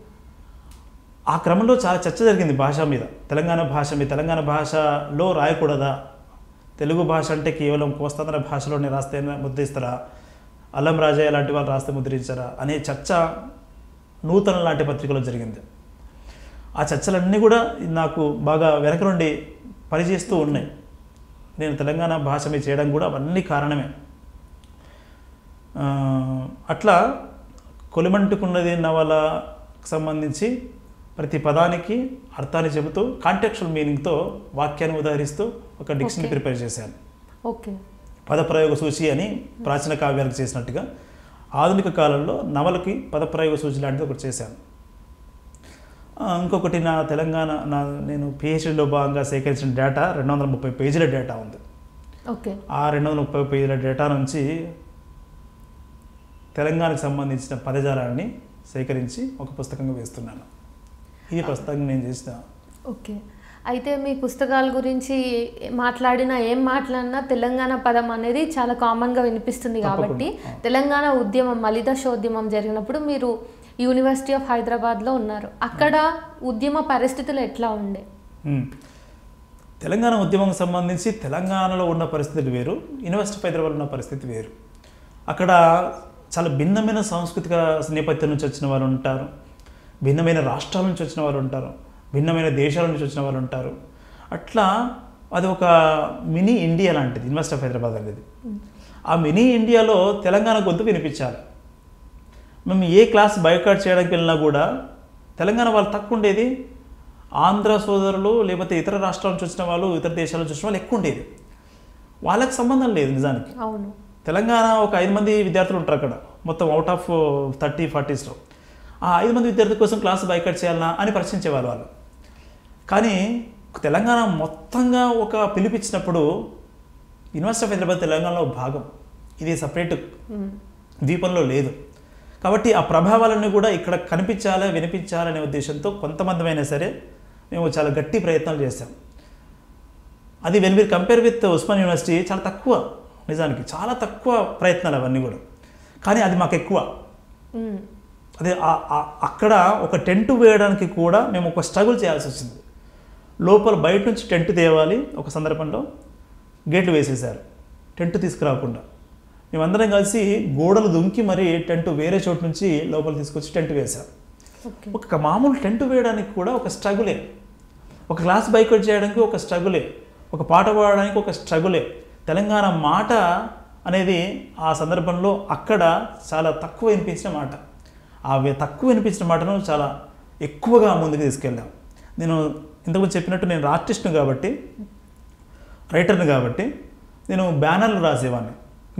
ఆ క్రమంలో చాలా చర్చ జరిగింది భాష మీద. తెలంగాణ భాష మీద, తెలంగాణ భాషలో రాయకూడదా, తెలుగు భాష అంటే కేవలం కోస్తాంధ్ర భాషలోనే రాస్తే ముద్రిస్తారా, అల్లం రాజయ్య లాంటి వాళ్ళు రాస్తే ముద్రించారా అనే చర్చ నూతన లాంటి పత్రికలో జరిగింది. ఆ చర్చలన్నీ కూడా నాకు బాగా వెనక నుండి పనిచేస్తూ ఉన్నాయి. నేను తెలంగాణ భాష మీద చేయడం కూడా అవన్నీ కారణమే. అట్లా కొలిమంటుకున్నది నవలకు సంబంధించి ప్రతి పదానికి అర్థాన్ని చెబుతూ కాంటెక్చువల్ మీనింగ్తో వాక్యాన్ని ఉదాహరిస్తూ ఒక డిక్షనరీ ప్రిపేర్ చేశాను. ఓకే. పదప్రయోగ సూచి అని ప్రాచీన కావ్యాలకు చేసినట్టుగా ఆధునిక కాలంలో నవలకి పదప్రయోగ సూచి లాంటిది ఒకటి చేశాను. ఇంకొకటి నేను పిహెచ్డీలో భాగంగా సేకరించిన డేటా 230 పేజీల డేటా ఉంది. ఓకే. ఆ 230 పేజీల డేటా నుంచి తెలంగాణకు సంబంధించిన పదజాలాన్ని సేకరించి ఒక పుస్తకంగా వేస్తున్నాను. ఇది ప్రస్తుతం నేను చేసిన. ఓకే. అయితే మీ పుస్తకాల గురించి ఏం మాట్లాడినా తెలంగాణ పదం అనేది చాలా కామన్గా వినిపిస్తుంది. కాబట్టి తెలంగాణ ఉద్యమం, మలిదశోద్యమం జరిగినప్పుడు మీరు యూనివర్సిటీ ఆఫ్ హైదరాబాద్లో ఉన్నారు. అక్కడ ఉద్యమ పరిస్థితులు ఎట్లా ఉండే? తెలంగాణ ఉద్యమంకి సంబంధించి తెలంగాణలో ఉన్న పరిస్థితులు వేరు, యూనివర్సిటీ ఆఫ్ హైదరాబాద్ ఉన్న పరిస్థితి వేరు. అక్కడ చాలా భిన్నమైన సాంస్కృతిక నేపథ్యం నుంచి వచ్చిన వాళ్ళు ఉంటారు, భిన్నమైన రాష్ట్రాల నుంచి వచ్చిన వాళ్ళు ఉంటారు, భిన్నమైన దేశాల నుంచి వచ్చిన వాళ్ళు ఉంటారు. అట్లా అది ఒక మినీ ఇండియా లాంటిది యూనివర్సిటీ ఆఫ్ హైదరాబాద్ అనేది. ఆ మినీ ఇండియాలో తెలంగాణ గొంతు వినిపించాలి. మేము ఏ క్లాస్ బైకాట్ చేయడానికి వెళ్ళినా కూడా తెలంగాణ వాళ్ళు తక్కువ ఉండేది, ఆంధ్ర సోదరులు లేకపోతే ఇతర రాష్ట్రాల నుంచి వచ్చిన వాళ్ళు, ఇతర దేశాల నుంచి వచ్చిన వాళ్ళు ఎక్కువ ఉండేది. వాళ్ళకి సంబంధం లేదు నిజానికి. అవును. తెలంగాణ ఒక 5 మంది విద్యార్థులు ఉంటారు అక్కడ, మొత్తం అవుట్ ఆఫ్ 30-40లో. ఆ 5 మంది విద్యార్థుల కోసం క్లాస్ బైకాట్ చేయాలన్నా అని ప్రశ్నించేవాళ్ళు వాళ్ళు. కానీ తెలంగాణ మొత్తంగా ఒక పిలిపించినప్పుడు యూనివర్సిటీ ఆఫ్ హైదరాబాద్ తెలంగాణలో భాగం, ఇది సపరేట్ ద్వీపంలో లేదు. కాబట్టి ఆ ప్రభావాలను కూడా ఇక్కడ కనిపించాలి, వినిపించాలనే ఉద్దేశంతో కొంతమంది అయినా సరే మేము చాలా గట్టి ప్రయత్నాలు చేశాం. అది when we're compare with Osman university చాలా తక్కువ, నిజానికి చాలా తక్కువ ప్రయత్నాలు అవన్నీ కూడా. కానీ అది మాకు ఎక్కువ. అదే అక్కడ ఒక టెంట్ వేయడానికి కూడా మేము ఒక స్ట్రగుల్ చేయాల్సి వచ్చింది. లోపల బయట నుంచి టెంట్ తేవాలి. ఒక సందర్భంలో గేట్లు వేసేసారు టెంట్ తీసుకురాకుండా. మేమందరం కలిసి గోడలు దుంకి మరి టెంట్ వేరే చోటు నుంచి లోపల తీసుకొచ్చి టెంట్ వేశారు. ఒక మామూలు టెంట్ వేయడానికి కూడా ఒక స్ట్రగులే, ఒక క్లాస్ బైకౌట్ చేయడానికి ఒక స్ట్రగులే, ఒక పాట పాడడానికి ఒక స్ట్రగులే. తెలంగాణ మాట అనేది ఆ సందర్భంలో అక్కడ చాలా తక్కువ వినిపించిన మాట. ఆ తక్కువ వినిపించిన మాటను చాలా ఎక్కువగా ముందుకు తీసుకెళ్ళాం. నేను ఇంతకుముందు చెప్పినట్టు నేను ఆర్టిస్ట్ను కాబట్టి, రైటర్ని కాబట్టి నేను బ్యానర్లు రాసేవాడిని,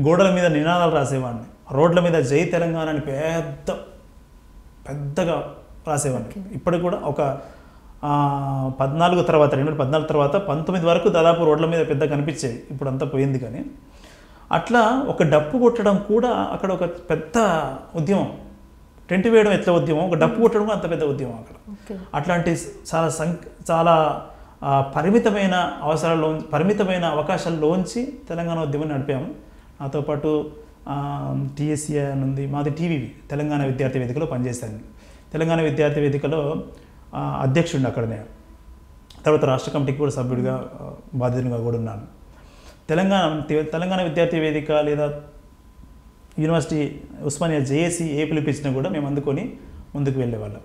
గోడల మీద నినాదాలు రాసేవాడిని, రోడ్ల మీద జై తెలంగాణ అని పెద్దగా రాసేవాడిని. ఇప్పటికి కూడా ఒక 2014 తర్వాత 19 వరకు దాదాపు రోడ్ల మీద పెద్ద కనిపించేది. ఇప్పుడు అంతా పోయింది. కానీ అట్లా ఒక డప్పు కొట్టడం కూడా అక్కడ ఒక పెద్ద ఉద్యమం. టెంట్ వేయడం ఎట్లా ఉద్యమం, ఒక డప్పు కొట్టడం అంత పెద్ద ఉద్యమం అక్కడ. అట్లాంటి చాలా పరిమితమైన అవసరాల్లో, పరిమితమైన అవకాశాల్లోంచి తెలంగాణ ఉద్యమం నడిపాము. నాతో పాటు టీఎస్సీ అని ఉంది, మాది టీవీవి, తెలంగాణ విద్యార్థి వేదికలో పనిచేశాను. తెలంగాణ విద్యార్థి వేదికలో అధ్యక్షుడిని అక్కడ నేను. తర్వాత రాష్ట్ర కమిటీకి కూడా సభ్యుడిగా బాధ్యతగా కూడా ఉన్నాను. తెలంగాణ విద్యార్థి వేదిక లేదా యూనివర్సిటీ ఉస్మానియా జేఏసీ ఏ పిలిపించినా కూడా మేము అందుకొని ముందుకు వెళ్ళేవాళ్ళం.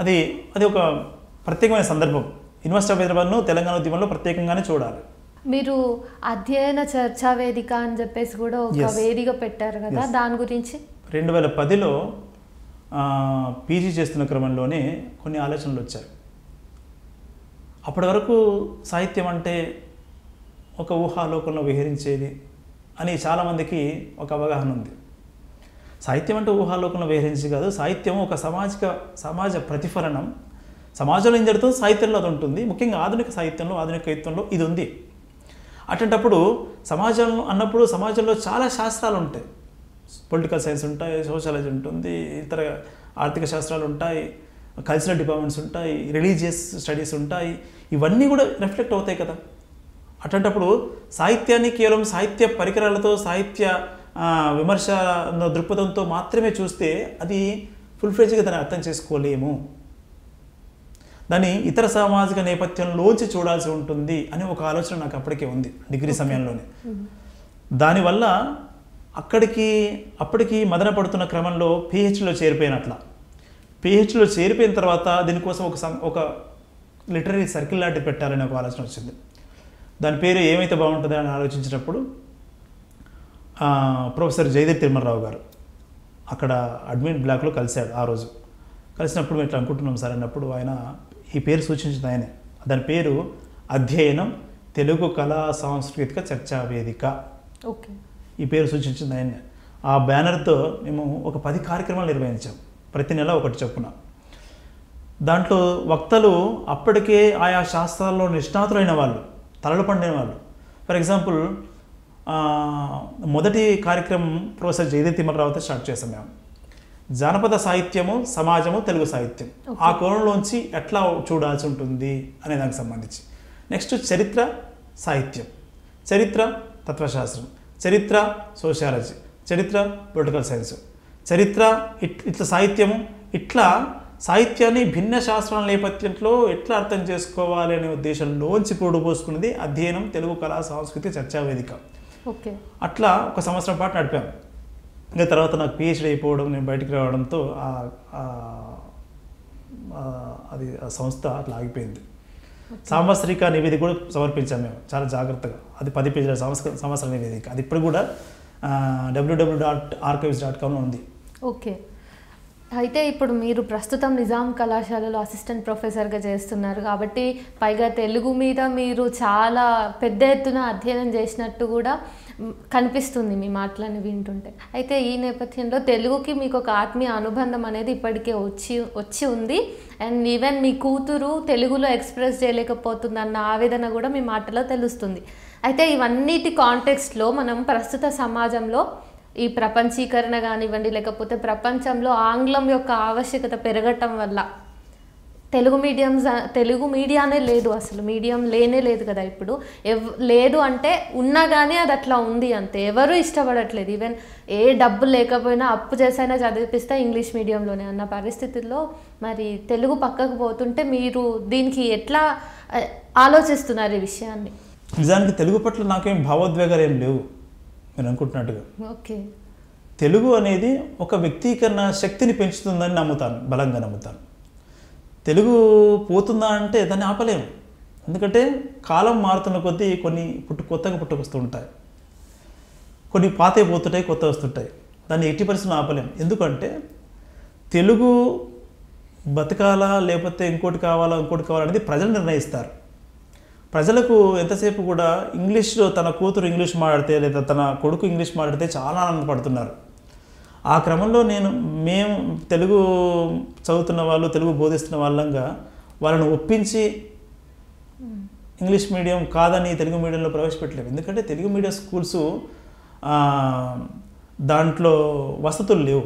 అది ఒక ప్రత్యేకమైన సందర్భం. యూనివర్సిటీ ఆఫ్ హైదరాబాద్ను తెలంగాణ ఉద్యమంలో ప్రత్యేకంగానే చూడాలి. మీరు అధ్యయన చర్చా వేదిక అని చెప్పేసి కూడా ఒక వేదిక పెట్టారు కదా, దాని గురించి? 2010లో పీజీ చేస్తున్న క్రమంలోనే కొన్ని ఆలోచనలు వచ్చాయి. అప్పటి వరకు సాహిత్యం అంటే ఒక ఊహాలోకంలో విహరించేది అని చాలామందికి ఒక అవగాహన ఉంది. సాహిత్యం అంటే ఊహాలోకంలో విహరించి కాదు, సాహిత్యం ఒక సమాజ ప్రతిఫలనం, సమాజంలో ఏం జరుగుతుందో సాహిత్యంలో అది ఉంటుంది. ముఖ్యంగా ఆధునిక సాహిత్యంలో, ఆధునిక కవిత్వంలో ఇది ఉంది. అటువంటప్పుడు సమాజం అన్నప్పుడు సమాజంలో చాలా శాస్త్రాలు ఉంటాయి. పొలిటికల్ సైన్స్ ఉంటాయి, సోషాలజీ ఉంటుంది, ఇతర ఆర్థిక శాస్త్రాలు ఉంటాయి, కల్చరల్ డిపార్ట్మెంట్స్ ఉంటాయి, రిలీజియస్ స్టడీస్ ఉంటాయి. ఇవన్నీ కూడా రిఫ్లెక్ట్ అవుతాయి కదా. అటువంటప్పుడు సాహిత్యాన్ని కేవలం సాహిత్య పరికరాలతో, సాహిత్య విమర్శ దృక్పథంతో మాత్రమే చూస్తే అది ఫుల్ ఫ్లెడ్జ్గా దాన్ని అర్థం చేసుకోలేము. దాన్ని ఇతర సామాజిక నేపథ్యంలోంచి చూడాల్సి ఉంటుంది అని ఒక ఆలోచన నాకు అప్పటికే ఉంది డిగ్రీ సమయంలోనే. దానివల్ల అప్పటికి మదన పడుతున్న క్రమంలో పిహెచ్లో చేరిపోయినట్ల. పిహెచ్లో చేరిపోయిన తర్వాత దీనికోసం ఒక లిటరీ సర్కిల్ లాంటిది పెట్టాలని ఒక ఆలోచన వచ్చింది. దాని పేరు ఏమైతే బాగుంటుందో అని ఆలోచించినప్పుడు ప్రొఫెసర్ జయదేవ్ తిరుమలరావు గారు అక్కడ అడ్మిన్ బ్లాక్లో కలిశాడు. ఆ రోజు కలిసినప్పుడు మేము ఇట్లా అనుకుంటున్నాం సార్ అన్నప్పుడు ఆయన ఈ పేరు సూచించింది ఆయనే. దాని పేరు అధ్యయనం తెలుగు కళా సాంస్కృతిక చర్చా వేదిక. ఓకే, ఈ పేరు సూచించింది ఆయనే. ఆ బ్యానర్తో మేము ఒక 10 కార్యక్రమాలు నిర్వహించాం, ప్రతి నెల ఒకటి చొప్పున. దాంట్లో వక్తలు అప్పటికే ఆయా శాస్త్రాల్లో నిష్ణాతులైన వాళ్ళు, తలలు పండిన వాళ్ళు. ఫర్ ఎగ్జాంపుల్ మొదటి కార్యక్రమం ప్రొఫెసర్ జయదేవ్ తిరుమలరావుతో స్టార్ట్ చేసాం మేము. జానపద సాహిత్యము, సమాజము, తెలుగు సాహిత్యం, ఆ కోణంలోంచి ఎట్లా చూడాల్సి ఉంటుంది అనే దానికి సంబంధించి. నెక్స్ట్ చరిత్ర సాహిత్యం, చరిత్ర తత్వశాస్త్రం, చరిత్ర సోషాలజీ, చరిత్ర పొలిటికల్ సైన్స్, చరిత్ర ఇట్లా సాహిత్యము, ఇట్లా సాహిత్యాన్ని భిన్న శాస్త్రాల నేపథ్యంలో ఎట్లా అర్థం చేసుకోవాలి అనే ఉద్దేశంలోంచి పోసుకున్నది అధ్యయనం తెలుగు కళా సాంస్కృతిక చర్చా వేదిక. ఓకే, అట్లా ఒక సంవత్సరం పాటు నడిపాం. ఇంకా తర్వాత నాకు పిహెచ్డీ అయిపోవడం, నేను బయటికి రావడంతో అది ఆ సంస్థ అట్లా ఆగిపోయింది. సాంవత్సరిక నివేదిక కూడా సమర్పించాం మేము చాలా జాగ్రత్తగా. అది 10 పేజీల సంవత్సర నివేదిక. అది ఇప్పుడు కూడా www.archives.com ఉంది. ఓకే. అయితే ఇప్పుడు మీరు ప్రస్తుతం నిజాం కళాశాలలో అసిస్టెంట్ ప్రొఫెసర్గా చేస్తున్నారు కాబట్టి పైగా తెలుగు మీద మీరు చాలా పెద్ద ఎత్తున అధ్యయనం చేసినట్టు కూడా కనిపిస్తుంది మీ మాటలను వింటుంటే. అయితే ఈ నేపథ్యంలో తెలుగుకి మీకు ఒక ఆత్మీయ అనుబంధం అనేది ఇప్పటికే వచ్చి ఉంది. అండ్ ఈవెన్ మీ కూతురు తెలుగులో ఎక్స్ప్రెస్ చేయలేకపోతుందన్న ఆవేదన కూడా మీ మాటలో తెలుస్తుంది. అయితే ఇవన్నిటి కాంటెక్స్ట్లో మనం ప్రస్తుత సమాజంలో ఈ ప్రపంచీకరణ కానివ్వండి, లేకపోతే ప్రపంచంలో ఆంగ్లం యొక్క ఆవశ్యకత పెరగటం వల్ల తెలుగు మీడియానే లేదు, అసలు మీడియం లేనే లేదు కదా ఇప్పుడు. లేదు అంటే ఉన్నా కానీ అది అట్లా ఉంది అంతే. ఎవరు ఇష్టపడట్లేదు. ఈవెన్ ఏ డబ్బు లేకపోయినా అప్పు చేసైనా చదివిపిస్తే ఇంగ్లీష్ మీడియంలోనే అన్న పరిస్థితుల్లో మరి తెలుగు పక్కకు పోతుంటే మీరు దీనికి ఎట్లా ఆలోచిస్తున్నారు ఈ విషయాన్ని? నిజానికి తెలుగు పట్ల నాకేం భావోద్వేగాలు ఏం లేవు నేను అనుకుంటున్నట్టుగా. ఓకే, తెలుగు అనేది ఒక వ్యక్తీకరణ శక్తిని పెంచుతుందని నమ్ముతాను, బలంగా నమ్ముతాను. తెలుగు పోతుందా అంటే దాన్ని ఆపలేము. ఎందుకంటే కాలం మారుతున్న కొద్దీ కొన్ని కొత్తగా పుట్టుకొస్తూ ఉంటాయి, కొన్ని పాతే పోతుంటాయి, కొత్త వస్తుంటాయి. దాన్ని 80% ఆపలేము. ఎందుకంటే తెలుగు బతకాలా లేకపోతే ఇంకోటి కావాలనేది ప్రజలు నిర్ణయిస్తారు. ప్రజలకు ఎంతసేపు కూడా ఇంగ్లీష్లో తన కూతురు ఇంగ్లీష్ మాట్లాడితే లేదా తన కొడుకు ఇంగ్లీష్ మాట్లాడితే చాలా ఆనందపడుతున్నారు. ఆ క్రమంలో మేము తెలుగు చదువుతున్న వాళ్ళు, తెలుగు బోధిస్తున్న వాళ్ళంగా వాళ్ళని ఒప్పించి ఇంగ్లీష్ మీడియం కాదని తెలుగు మీడియంలో ప్రవేశపెట్టలేము. ఎందుకంటే తెలుగు మీడియం స్కూల్స్ దాంట్లో వసతులు లేవు.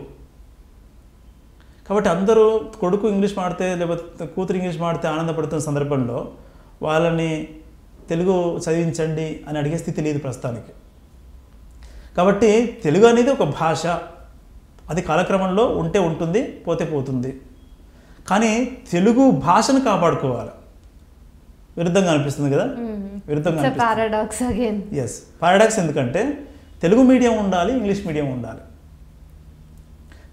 కాబట్టి అందరూ కొడుకు ఇంగ్లీష్ మాడితే లేకపోతే కూతురు ఇంగ్లీష్ మాడితే ఆనందపడుతున్న సందర్భంలో వాళ్ళని తెలుగు చదివించండి అని అడిగే స్థితి లేదు ప్రస్తుతానికి. కాబట్టి తెలుగు అనేది ఒక భాష, అది కాలక్రమంలో ఉంటే ఉంటుంది, పోతే పోతుంది. కానీ తెలుగు భాషను కాపాడుకోవాలి. విరుద్ధంగా అనిపిస్తుంది కదా, విరుద్ధంగా పారాడాక్స్ అగైన్. Yes, paradox. ఎందుకంటే తెలుగు మీడియం ఉండాలి, ఇంగ్లీష్ మీడియం ఉండాలి.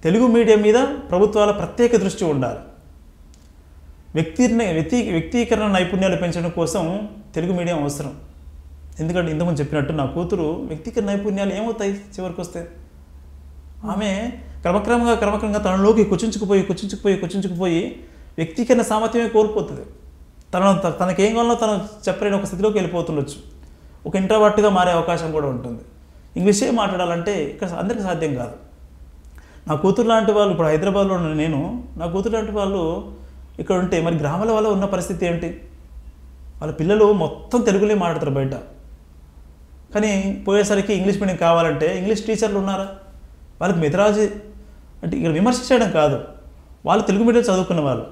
తెలుగు మీడియం మీద ప్రభుత్వాల ప్రత్యేక దృష్టి ఉండాలి. వ్యక్తీకరణ నైపుణ్యాలు పెంచడం కోసం తెలుగు మీడియం అవసరం. ఎందుకంటే ఇంతకుముందు చెప్పినట్టు నా కూతురు వ్యక్తీకరణ నైపుణ్యాలు ఏమవుతాయి చివరికి వస్తే? ఆమె క్రమక్రమంగా తనలోకి కుచించుకుపోయి వ్యక్తీకరణ సామర్థ్యమే కోల్పోతుంది. తనకేం కావాలో తను చెప్పలేని ఒక స్థితిలోకి వెళ్ళిపోతుండొచ్చు. ఒక ఇంట్రోవర్ట్గా మారే అవకాశం కూడా ఉంటుంది. ఇంగ్లీషే మాట్లాడాలంటే ఇక్కడ అందరికీ సాధ్యం కాదు. నా కూతురు లాంటి వాళ్ళు ఇప్పుడు హైదరాబాద్లో నా కూతురు లాంటి వాళ్ళు ఇక్కడ ఉంటే మరి గ్రామాల వల్ల ఉన్న పరిస్థితి ఏంటి? వాళ్ళ పిల్లలు మొత్తం తెలుగులో మాట్లాడతారు బయట, కానీ పోయేసరికి ఇంగ్లీష్ మీడియం కావాలంటే ఇంగ్లీష్ టీచర్లు ఉన్నారా? వాళ్ళకి మెథడాలజీ అంటే ఇక్కడ విమర్శించడం కాదు, వాళ్ళు తెలుగు మీడియం చదువుకున్న వాళ్ళు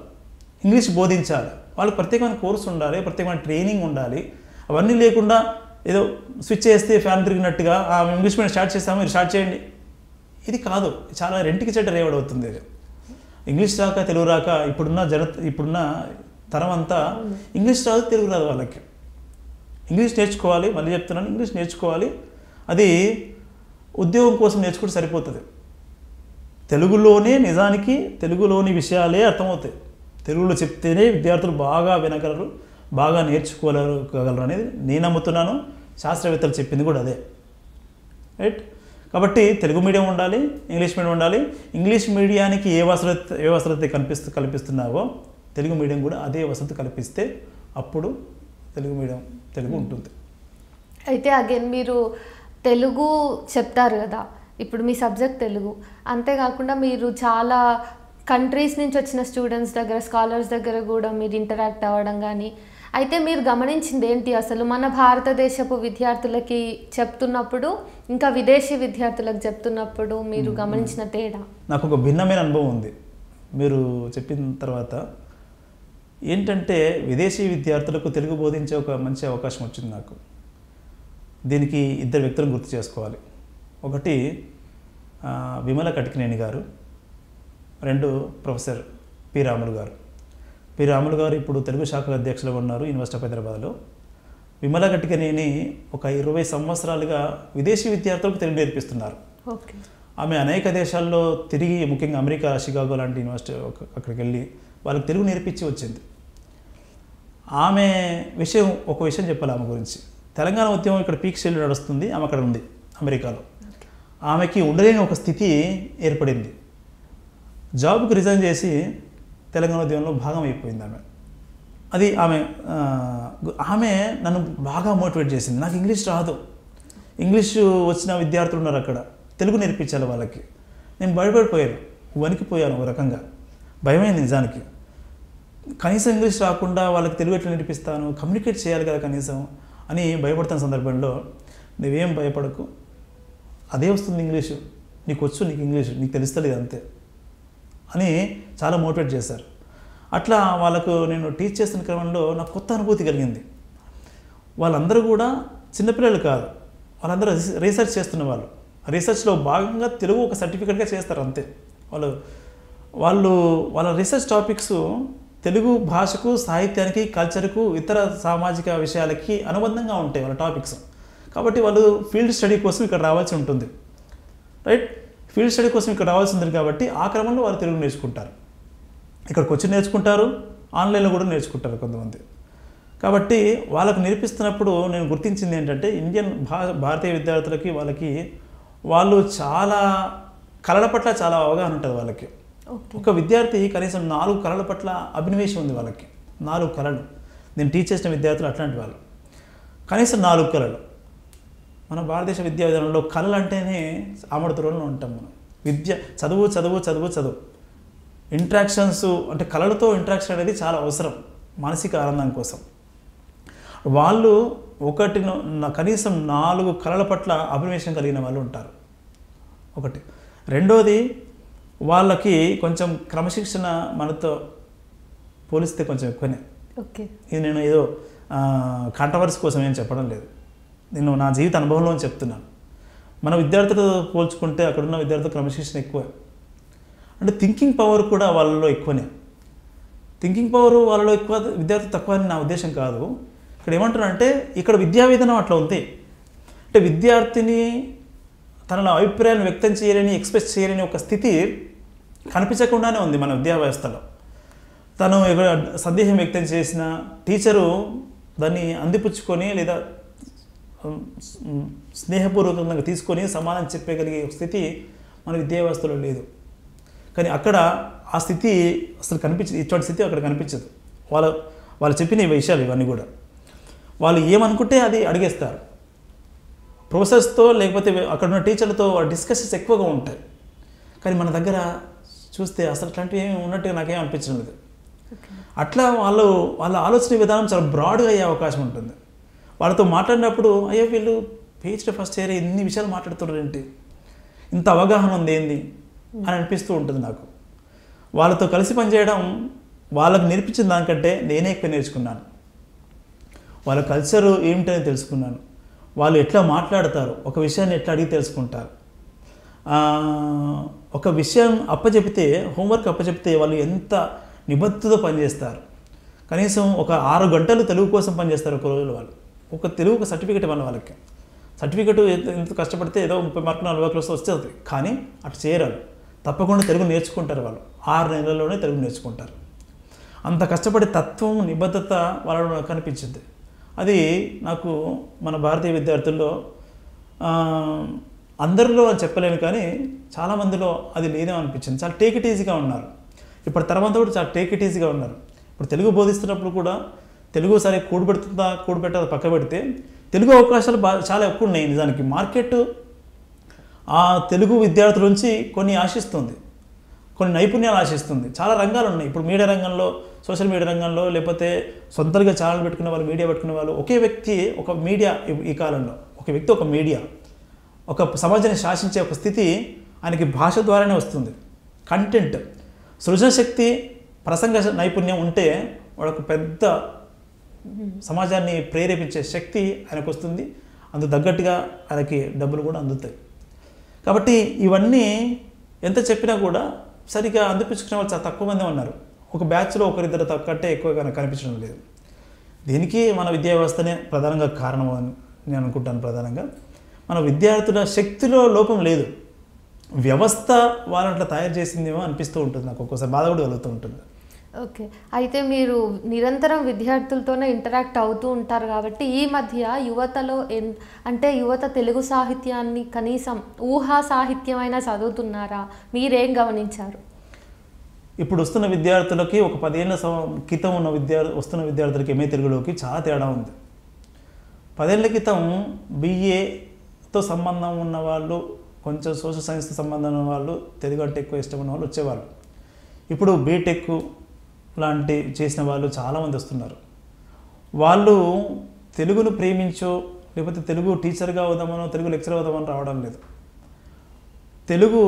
ఇంగ్లీష్ బోధించాలి, వాళ్ళకి ప్రత్యేకమైన కోర్సు ఉండాలి, ప్రత్యేకమైన ట్రైనింగ్ ఉండాలి. అవన్నీ లేకుండా ఏదో స్విచ్ చేస్తే ఫ్యాన్ తిరిగినట్టుగా ఇంగ్లీష్ మీడియం స్టార్ట్ చేస్తాము మీరు స్టార్ట్ చేయండి, ఇది కాదు. చాలా రెంటికి చెడ్డ రేవడి అవుతుంది ఇది. ఇంగ్లీష్ రాక తెలుగు రాక ఇప్పుడున్న తరం అంతా ఇంగ్లీష్ రాదు తెలుగు రాదు వాళ్ళకి. ఇంగ్లీష్ నేర్చుకోవాలి, మళ్ళీ చెప్తున్నాను, ఇంగ్లీష్ నేర్చుకోవాలి. అది ఉద్యోగం కోసం నేర్చుకుంటే సరిపోతుంది. తెలుగులోనే నిజానికి తెలుగులోని విషయాలే అర్థమవుతాయి. తెలుగులో చెప్తేనే విద్యార్థులు బాగా వినగలరు, బాగా నేర్చుకోగలరు అనేది నేను నమ్ముతున్నాను. శాస్త్రవేత్తలు చెప్పింది కూడా అదే, రైట్? కాబట్టి తెలుగు మీడియం ఉండాలి, ఇంగ్లీష్ మీడియం ఉండాలి. ఇంగ్లీష్ మీడియానికి ఏ వసతి కల్పిస్తున్నావో తెలుగు మీడియం కూడా అదే వసతి కల్పిస్తే అప్పుడు తెలుగు ఉంటుంది. అయితే అగైన్ మీరు తెలుగు చెప్తారు కదా, ఇప్పుడు మీ సబ్జెక్ట్ తెలుగు, అంతేకాకుండా మీరు చాలా కంట్రీస్ నుంచి వచ్చిన స్టూడెంట్స్ దగ్గర, స్కాలర్స్ దగ్గర కూడా మీరు ఇంటరాక్ట్ అవ్వడం కానీ, అయితే మీరు గమనించింది ఏంటి అసలు మన భారతదేశపు విద్యార్థులకి చెప్తున్నప్పుడు ఇంకా విదేశీ విద్యార్థులకు చెప్తున్నప్పుడు మీరు గమనించిన తేడా? నాకు ఒక భిన్నమైన అనుభవం ఉంది మీరు చెప్పిన తర్వాత. ఏంటంటే విదేశీ విద్యార్థులకు తెలుగు బోధించే ఒక మంచి అవకాశం వచ్చింది నాకు. దీనికి ఇద్దరు వ్యక్తులను గుర్తు చేసుకోవాలి. ఒకటి విమల కటికినేని గారు, రెండు ప్రొఫెసర్ పి రాములు గారు. పి రాములు గారు ఇప్పుడు తెలుగు శాఖ అధ్యక్షులుగా ఉన్నారు యూనివర్సిటీ ఆఫ్ హైదరాబాద్లో. విమల కటికినేని ఒక 20 సంవత్సరాలుగా విదేశీ విద్యార్థులకు తెలుగు నేర్పిస్తున్నారు. ఆమె అనేక దేశాల్లో తిరిగి, ముఖ్యంగా అమెరికా, షికాగో లాంటి యూనివర్సిటీ అక్కడికి వెళ్ళి వాళ్ళకి తెలుగు నేర్పించి వచ్చింది. ఆమె ఒక విషయం చెప్పాలి ఆమె గురించి. తెలంగాణ ఉద్యమం ఇక్కడ పీక్ స్టేజ్లో నడుస్తుంది, ఆమె అక్కడ ఉంది అమెరికాలో. ఆమెకి ఉండలేని ఒక స్థితి ఏర్పడింది. జాబ్కి రిజైన్ చేసి తెలంగాణ ఉద్యమంలో భాగం అయిపోయింది ఆమె. అది ఆమె నన్ను బాగా మోటివేట్ చేసింది. నాకు ఇంగ్లీష్ రాదు, ఇంగ్లీషు వచ్చిన విద్యార్థులు ఉన్నారు అక్కడ, తెలుగు నేర్పించాలి వాళ్ళకి. నేను భయపడిపోయాను, వణికిపోయాను, ఒక రకంగా భయమైంది నిజానికి. కనీసం ఇంగ్లీష్ రాకుండా వాళ్ళకి తెలుగు ఎట్లా నేర్పిస్తాను, కమ్యూనికేట్ చేయాలి కదా కనీసం అని భయపడుతున్న సందర్భంలో, నువ్వేం భయపడకు, అదే వస్తుంది ఇంగ్లీషు, నీకు ఇంగ్లీషు నీకు తెలుస్తలేదు అంతే అని చాలా మోటివేట్ చేశారు. అట్లా వాళ్ళకు నేను టీచ్ చేస్తున్న క్రమంలో నాకు కొత్త అనుభూతి కలిగింది. వాళ్ళందరూ కూడా చిన్నపిల్లలు కాదు, వాళ్ళందరూ రీసెర్చ్ చేస్తున్న వాళ్ళు. రీసెర్చ్లో భాగంగా తెలుగు ఒక సర్టిఫికేట్గా చేస్తారు అంతే. వాళ్ళ రీసెర్చ్ టాపిక్స్ తెలుగు భాషకు, సాహిత్యానికి, కల్చర్కు, ఇతర సామాజిక విషయాలకి అనుబంధంగా ఉంటాయి వాళ్ళ టాపిక్స్. కాబట్టి వాళ్ళు ఫీల్డ్ స్టడీ కోసం ఇక్కడ రావాల్సి ఉంటుంది, రైట్? ఫీల్డ్ స్టడీ కోసం ఇక్కడ రావాల్సి ఉంటుంది కాబట్టి ఆ క్రమంలో వాళ్ళు తెలుగు నేర్చుకుంటారు. ఇక్కడికి వచ్చి నేర్చుకుంటారు, ఆన్లైన్లో కూడా నేర్చుకుంటారు కొంతమంది. కాబట్టి వాళ్ళకు నేర్పిస్తున్నప్పుడు నేను గుర్తించింది ఏంటంటే, భారతీయ విద్యార్థులకి వాళ్ళు చాలా కళల పట్ల చాలా అవగాహన ఉంటుంది వాళ్ళకి. ఒక విద్యార్థి కనీసం 4 కళల పట్ల అభినవేశం ఉంది వాళ్ళకి. 4 కళలు. నేను టీచ్ చేసిన విద్యార్థులు అట్లాంటి వాళ్ళు. కనీసం 4 కళలు. మన భారతదేశ విద్యా విధానంలో కళలు అంటేనే ఆమడ దూరంలో ఉంటాం మనం. చదువు ఇంట్రాక్షన్స్, అంటే కళలతో ఇంట్రాక్షన్ అనేది చాలా అవసరం మానసిక ఆనందం కోసం. వాళ్ళు కనీసం 4 కళల పట్ల అభినవేశం కలిగిన వాళ్ళు ఉంటారు. ఒకటి. రెండోది, వాళ్ళకి కొంచెం క్రమశిక్షణ మనతో పోలిస్తే కొంచెం ఎక్కువనే. ఇది నేను ఏదో కాంట్రవర్సీ కోసం ఏం చెప్పడం లేదు, నేను నా జీవిత అనుభవంలో చెప్తున్నాను. మన విద్యార్థులతో పోల్చుకుంటే అక్కడున్న విద్యార్థుల క్రమశిక్షణ ఎక్కువ. అంటే థింకింగ్ పవర్ కూడా వాళ్ళలో ఎక్కువనే. థింకింగ్ పవర్ వాళ్ళలో ఎక్కువ, విద్యార్థులు తక్కువ అని నా ఉద్దేశం కాదు. ఇక్కడ ఏమంటున్నారంటే, ఇక్కడ విద్యా విధానం అట్లా ఉంది. అంటే విద్యార్థిని తన అభిప్రాయాలను వ్యక్తం చేయలేని, ఎక్స్ప్రెస్ చేయలేని ఒక స్థితి కనిపించకుండానే ఉంది మన విద్యా వ్యవస్థలో. తను సందేహం వ్యక్తం చేసిన టీచరు దాన్ని అందిపుచ్చుకొని లేదా స్నేహపూర్వకంగా తీసుకొని సమాధానం చెప్పగలిగే స్థితి మన విద్యా వ్యవస్థలో లేదు. కానీ అక్కడ ఆ స్థితి అసలు కనిపించదు, ఇటువంటి స్థితి అక్కడ కనిపించదు. వాళ్ళు చెప్పిన ఈ విషయాలు ఇవన్నీ కూడా వాళ్ళు ఏమనుకుంటే అది అడిగేస్తారు. ప్రొఫెసర్స్తో లేకపోతే అక్కడ ఉన్న టీచర్లతో డిస్కషన్స్ ఎక్కువగా ఉంటాయి. కానీ మన దగ్గర చూస్తే అసలు అట్లాంటివి ఏమి ఉన్నట్టుగా నాకేం అనిపించడం లేదు. అట్లా వాళ్ళ ఆలోచన విధానం చాలా బ్రాడ్గా అయ్యే అవకాశం ఉంటుంది. వాళ్ళతో మాట్లాడినప్పుడు అయ్యో వీళ్ళు PhD ఫస్ట్ ఇయర్ ఇన్ని విషయాలు మాట్లాడుతున్నారు ఏంటి, ఇంత అవగాహన ఉంది ఏంది అని అనిపిస్తూ ఉంటుంది నాకు. వాళ్ళతో కలిసి పనిచేయడం, వాళ్ళకు నేర్పించిన దానికంటే నేనే ఎక్కువ నేర్చుకున్నాను. వాళ్ళ కల్చరు ఏమిటని తెలుసుకున్నాను. వాళ్ళు ఎట్లా మాట్లాడతారు, ఒక విషయాన్ని ఎట్లా అడిగి తెలుసుకుంటారు, ఒక విషయం అప్పచెపితే, హోంవర్క్ అప్పచెపితే వాళ్ళు ఎంత నిబద్ధతతో పనిచేస్తారు. కనీసం ఒక 6 గంటలు తెలుగు కోసం పనిచేస్తారు ఒక రోజులో. వాళ్ళు ఒక తెలుగు సర్టిఫికేట్ ఇవ్వాలి వాళ్ళకి. సర్టిఫికేట్ ఎంత కష్టపడితే ఏదో 30 మార్కులు 40 మార్కులు వస్తుంది, కానీ అటు చేయరాలు. తప్పకుండా తెలుగు నేర్చుకుంటారు. వాళ్ళు 6 నెలల్లోనే తెలుగు నేర్చుకుంటారు. అంత కష్టపడే తత్వం, నిబద్ధత వాళ్ళలో కనిపించింది. అది నాకు మన భారతీయ విద్యార్థుల్లో అందరిలో అని చెప్పలేను, కానీ చాలామందిలో అది లేదేమో అనిపించింది. చాలా టేక్ ఇట్ ఈజీగా ఉన్నారు. ఇప్పుడు తర్వాత కూడా చాలా టేక్ ఇట్ ఈజీగా ఉన్నారు. ఇప్పుడు తెలుగు బోధిస్తున్నప్పుడు కూడా తెలుగు సరే కూడబెట్టదా పక్క పెడితే తెలుగు అవకాశాలు చాలా ఎక్కువ ఉన్నాయి. నిజానికి మార్కెట్ ఆ తెలుగు విద్యార్థుల నుంచి కొన్ని ఆశిస్తుంది, కొన్ని నైపుణ్యాలు ఆశిస్తుంది. చాలా రంగాలు ఉన్నాయి. ఇప్పుడు మీడియా రంగంలో, సోషల్ మీడియా రంగంలో, లేకపోతే సొంతంగా ఛానల్ పెట్టుకునే వాళ్ళు, మీడియా పెట్టుకునే వాళ్ళు, ఒకే వ్యక్తి ఒక మీడియా. ఈ కాలంలో ఒక వ్యక్తి ఒక మీడియా, ఒక సమాజాన్ని శాసించే ఒక స్థితి ఆయనకి భాష ద్వారానే వస్తుంది. కంటెంట్, సృజనశక్తి, ప్రసంగ నైపుణ్యం ఉంటే వాళ్ళకు పెద్ద సమాజాన్ని ప్రేరేపించే శక్తి ఆయనకు వస్తుంది. అందుకు తగ్గట్టుగా ఆయనకి డబ్బులు కూడా అందుతాయి. కాబట్టి ఇవన్నీ ఎంత చెప్పినా కూడా సరిగ్గా అందిపించుకునే వాళ్ళు చాలా తక్కువ మంది ఉన్నారు. ఒక బ్యాచ్లో ఒకరిద్దరు కంటే ఎక్కువగా కనిపించడం లేదు. దీనికి మన విద్యా వ్యవస్థనే ప్రధానంగా కారణం అని నేను అనుకుంటాను. ప్రధానంగా మన విద్యార్థుల శక్తిలో లోపం లేదు, వ్యవస్థ వాళ్ళంట్లో తయారు చేసిందేమో అనిపిస్తూ ఉంటుంది. నాకు ఒక్కోసారి బాధ కూడా కలుగుతూ ఉంటుంది. ఓకే, అయితే మీరు నిరంతరం విద్యార్థులతోనే ఇంటరాక్ట్ అవుతూ ఉంటారు కాబట్టి ఈ మధ్య యువతలో అంటే యువత తెలుగు సాహిత్యాన్ని కనీసం ఊహా సాహిత్యమైనా చదువుతున్నారా? మీరేం గమనించారు? ఇప్పుడు వస్తున్న విద్యార్థులకి ఒక 10 ఏళ్ళ క్రితం ఉన్న వస్తున్న విద్యార్థులకి ఎంఏ తెలుగులోకి చాలా తేడా ఉంది. 10 ఏళ్ళ క్రితం BAతో సంబంధం ఉన్న వాళ్ళు, కొంచెం సోషల్ సైన్స్తో సంబంధం ఉన్న వాళ్ళు, తెలుగు అంటే ఎక్కువ ఇష్టం ఉన్న వాళ్ళు వచ్చేవాళ్ళు. ఇప్పుడు బీటెక్ లాంటి చేసిన వాళ్ళు చాలామంది వస్తున్నారు. వాళ్ళు తెలుగును ప్రేమించో, లేకపోతే తెలుగు టీచర్గా అవుదామనో, తెలుగు లెక్చర్ అవుదామని రావడం లేదు. తెలుగు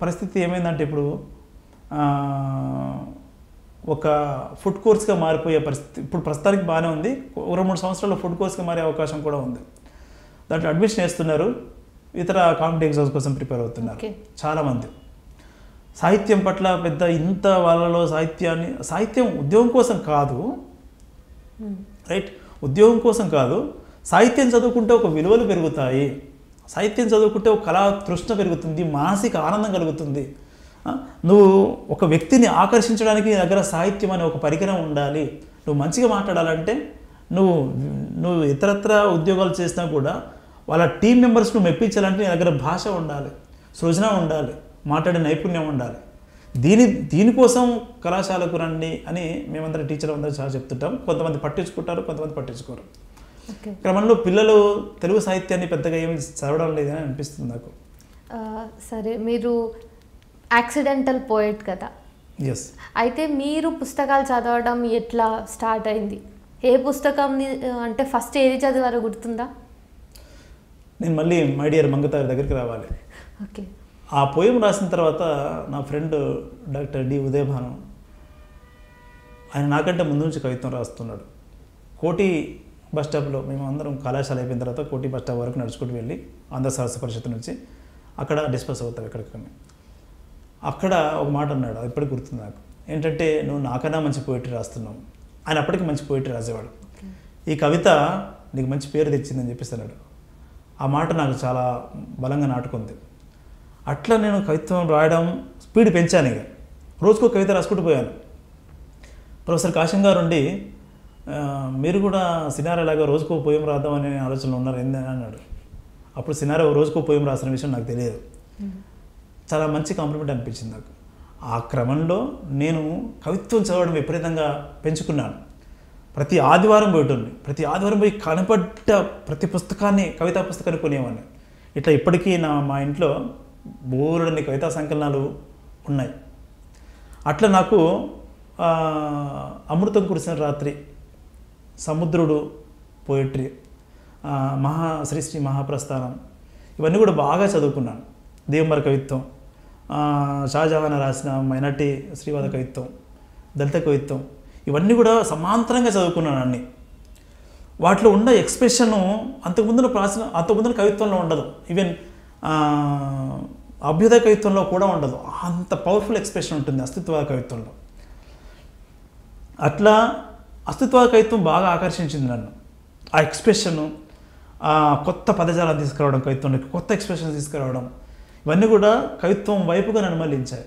పరిస్థితి ఏమైందంటే ఇప్పుడు ఒక ఫుడ్ కోర్స్గా మారిపోయే పరిస్థితి. ఇప్పుడు ప్రస్తుతానికి బాగానే ఉంది. 2-3 సంవత్సరాల్లో ఫుడ్ కోర్స్గా మారే అవకాశం కూడా ఉంది. దాంట్లో అడ్మిషన్ వేస్తున్నారు, ఇతర కాంపిటేటివ్ ఎగ్జామ్స్ కోసం ప్రిపేర్ అవుతున్నారు చాలామంది. సాహిత్యం పట్ల పెద్ద ఇంత వాళ్ళలో సాహిత్యం ఉద్యోగం కోసం కాదు, రైట్, ఉద్యోగం కోసం కాదు. సాహిత్యం చదువుకుంటే ఒక విలువలు పెరుగుతాయి, సాహిత్యం చదువుకుంటే ఒక కళా తృష్ణ పెరుగుతుంది, మానసిక ఆనందం కలుగుతుంది. నువ్వు ఒక వ్యక్తిని ఆకర్షించడానికి నీ దగ్గర సాహిత్యం అనే ఒక పరికరం ఉండాలి. నువ్వు మంచిగా మాట్లాడాలంటే నువ్వు ఇతరత్ర ఉద్యోగాలు చేసినా కూడా వాళ్ళ టీం మెంబర్స్ను మెప్పించాలంటే నీ దగ్గర భాష ఉండాలి, సృజన ఉండాలి, మాట్లాడే నైపుణ్యం ఉండాలి. దీనికోసం కళాశాలకు రండి అని మేమందరం టీచర్లు అందరూ చాలా చెప్తుంటాం. కొంతమంది పట్టించుకుంటారు, కొంతమంది పట్టించుకోరు. క్రమంలో పిల్లలు తెలుగు సాహిత్యాన్ని పెద్దగా ఏమి చదవడం లేదని అనిపిస్తుంది నాకు. సరే, మీరు యాక్సిడెంటల్ పోయెట్ కదా. ఎస్. అయితే మీరు పుస్తకాలు చదవడం ఎట్లా స్టార్ట్ అయింది? ఏ పుస్తకంని అంటే ఫస్ట్ ఏది చదివారో గుర్తుందా? నేను మళ్ళీ మై డియర్ మంగతారి దగ్గరికి రావాలి. ఓకే. ఆ పోయం రాసిన తర్వాత నా ఫ్రెండ్ డాక్టర్ డి ఉదయభాను, ఆయన నాకంటే ముందు నుంచి కవిత్వం రాస్తున్నాడు. కోటి బస్ స్టాప్లో మేము అందరం కళాశాల అయిపోయిన తర్వాత కోటి బస్ స్టాప్ వరకు నడుచుకుంటూ వెళ్ళి ఆంధ్ర సాహిత్య పరిషత్ నుంచి అక్కడ డిస్పస్ అవుతాం ఎక్కడికన్నా. అక్కడ ఒక మాట అన్నాడు, అది ఇప్పటికి గుర్తుంది నాకు. ఏంటంటే, నువ్వు నాకన్నా మంచి పోయిటరీ రాస్తున్నావు. ఆయన అప్పటికి మంచి పోయిటరీ రాసేవాడు. ఈ కవిత నీకు మంచి పేరు తెచ్చిందని చెప్పేసి అన్నాడు. ఆ మాట నాకు చాలా బలంగా నాటుకుంది. అట్లా నేను కవిత్వం రాయడం స్పీడ్ పెంచాను. ఇక రోజుకో కవిత రాసుకుంటూ పోయాను. ప్రొఫెసర్ కాశం గారు ఉండి, మీరు కూడా సినారేలాగా రోజుకో పోయం రాద్దామనే ఆలోచనలో ఉన్నారు ఏందని అన్నాడు. అప్పుడు సినారే రోజుకో పోయం రాసిన విషయం నాకు తెలియదు. చాలా మంచి కాంప్లిమెంట్ అనిపించింది నాకు. ఆ క్రమంలో నేను కవిత్వం చదవడం విపరీతంగా పెంచుకున్నాను. ప్రతి ఆదివారం ప్రతి ఆదివారం పోయి కనపడ్డ ప్రతి పుస్తకాన్ని, కవితా పుస్తకాన్ని కొనేవాడిని. ఇట్లా ఇప్పటికీ మా ఇంట్లో బోరుడన్ని కవితా సంకలనాలు ఉన్నాయి. అట్లా నాకు అమృతం కురిసిన రాత్రి, సముద్రుడు పోయిట్రీ, శ్రీ మహాప్రస్థానం, ఇవన్నీ కూడా బాగా చదువుకున్నాను. దేవమర కవిత్వం, షాజహాన్ రాసిన మైనార్టీ శ్రీవాద కవిత్వం, దళిత కవిత్వం, ఇవన్నీ కూడా సమాంతరంగా చదువుకున్నాను అన్నీ. వాటిలో ఉన్న ఎక్స్ప్రెషను అంతకుముందున కవిత్వంలో ఉండదు. ఈవెన్ అభ్యుదయ కవిత్వంలో కూడా ఉండదు. అంత పవర్ఫుల్ ఎక్స్ప్రెషన్ ఉంటుంది అస్తిత్వవాద కవిత్వంలో. అట్లా అస్తిత్వవాద కవిత్వం బాగా ఆకర్షించింది నన్ను. ఆ ఎక్స్ప్రెషను, కొత్త పదజాలం తీసుకురావడం, కవిత్వంలోకి కొత్త ఎక్స్ప్రెషన్ తీసుకురావడం, ఇవన్నీ కూడా కవిత్వం వైపుగా నన్ను మళ్ళించాయి.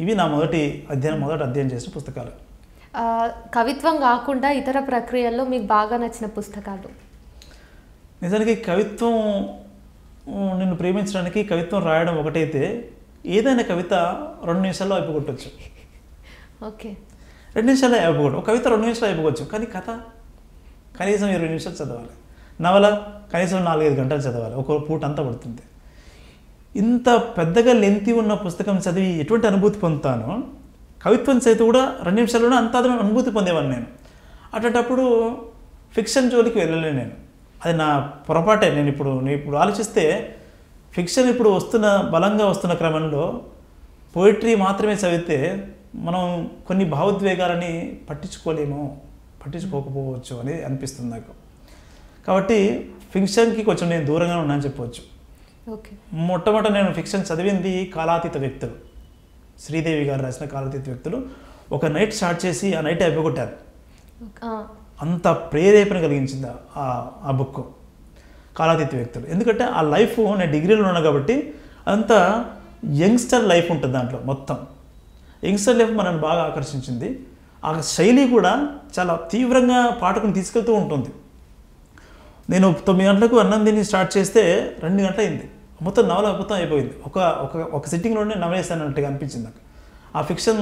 ఇవి నా మొదటి అధ్యయనం చేసిన పుస్తకాలు. కవిత్వం కాకుండా ఇతర ప్రక్రియల్లో మీకు బాగా నచ్చిన పుస్తకాలు? నిజానికి కవిత్వం నిన్ను ప్రేమించడానికి కవిత్వం రాయడం ఒకటైతే, ఏదైనా కవిత 2 నిమిషాల్లో అయిపోగొట్టవచ్చు. ఓకే, 2 నిమిషాల్లో అయిపోగొట్టు. ఒక కవిత 2 నిమిషాలు అయిపోవచ్చు, కానీ కథ కనీసం 20 నిమిషాలు చదవాలి. నవల కనీసం 4-5 గంటలు చదవాలి, ఒక పూట అంతా పడుతుంది. ఇంత పెద్దగా లెంతి ఉన్న పుస్తకం చదివి ఎటువంటి అనుభూతి పొందుతానో, కవిత్వం చేతి కూడా 2 నిమిషాల్లోనే అంత అనుభూతి పొందేవాడిని నేను. అటువంటప్పుడు ఫిక్షన్ జోలికి వెళ్ళలేను నేను. అది నా పొరపాటే. నేను ఇప్పుడు ఆలోచిస్తే ఫిక్షన్ ఇప్పుడు బలంగా వస్తున్న క్రమంలో పోయిట్రీ మాత్రమే చదివితే మనం కొన్ని భావోద్వేగాలని పట్టించుకోకపోవచ్చు అని అనిపిస్తుంది నాకు. కాబట్టి ఫిక్షన్కి కొంచెం నేను దూరంగా ఉన్నాను చెప్పవచ్చు. ఓకే, మొట్టమొదట నేను ఫిక్షన్ చదివింది కాలాతీత వ్యక్తులు, శ్రీదేవి గారు రాసిన కాలాతీత వ్యక్తులు. ఒక నైట్ స్టార్ట్ చేసి ఆ నైట్ అయిపోగొట్టారు. అంత ప్రేరేపణ కలిగించింది ఆ బుక్ కాలాతీత వ్యక్తులు. ఎందుకంటే ఆ లైఫ్, నేను డిగ్రీలో ఉన్నాను కాబట్టి అంతా యంగ్స్టర్ లైఫ్ ఉంటుంది దాంట్లో. మొత్తం యంగ్స్టర్ లైఫ్ మనల్ని బాగా ఆకర్షించింది. ఆ శైలి కూడా చాలా తీవ్రంగా పాఠకుని తీసుకెళ్తూ ఉంటుంది. నేను 9 గంటలకు అన్నం తిని స్టార్ట్ చేస్తే 2 గంటలు అయింది, మొత్తం నవల మొత్తం అయిపోయింది. ఒక సిట్టింగ్లోనే నవలేస్తానట్టుగా అనిపించింది నాకు. ఆ ఫిక్షన్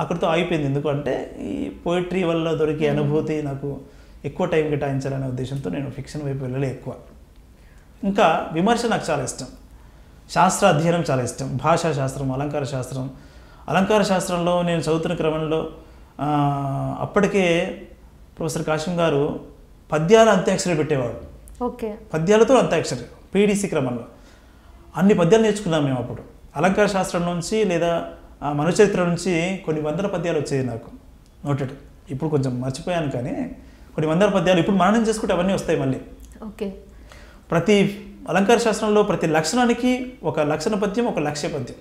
అక్కడితో ఆగిపోయింది. ఎందుకంటే ఈ పోయిట్రీ వల్ల దొరికే అనుభూతి నాకు ఎక్కువ టైం కేటాయించాలనే ఉద్దేశంతో నేను ఫిక్షన్ వైపు వెళ్ళలే ఎక్కువ. ఇంకా విమర్శ నాకు చాలా ఇష్టం, శాస్త్ర అధ్యయనం చాలా ఇష్టం. భాషా శాస్త్రం, అలంకార శాస్త్రంలో నేను చదువుతున్న క్రమంలో అప్పటికే ప్రొఫెసర్ కాశీం గారు పద్యాల అంత్యాక్షరి పెట్టేవాడు. ఓకే, పద్యాలతో అంత్యాక్షరి పీడీసీ క్రమంలో అన్ని పద్యాలు నేర్చుకున్నాం మేము అప్పుడు. అలంకార శాస్త్రం నుంచి లేదా మనుచరిత్ర నుంచి కొన్ని వందల పద్యాలు వచ్చేది నాకు నోటెడ్. ఇప్పుడు కొంచెం మర్చిపోయాను, కానీ కొన్ని వందల పద్యాలు ఇప్పుడు మననం చేసుకుంటే అవన్నీ వస్తాయి మళ్ళీ. ఓకే, ప్రతి అలంకార శాస్త్రంలో ప్రతి లక్షణానికి ఒక లక్షణ పద్యం, ఒక లక్ష్య పద్యం,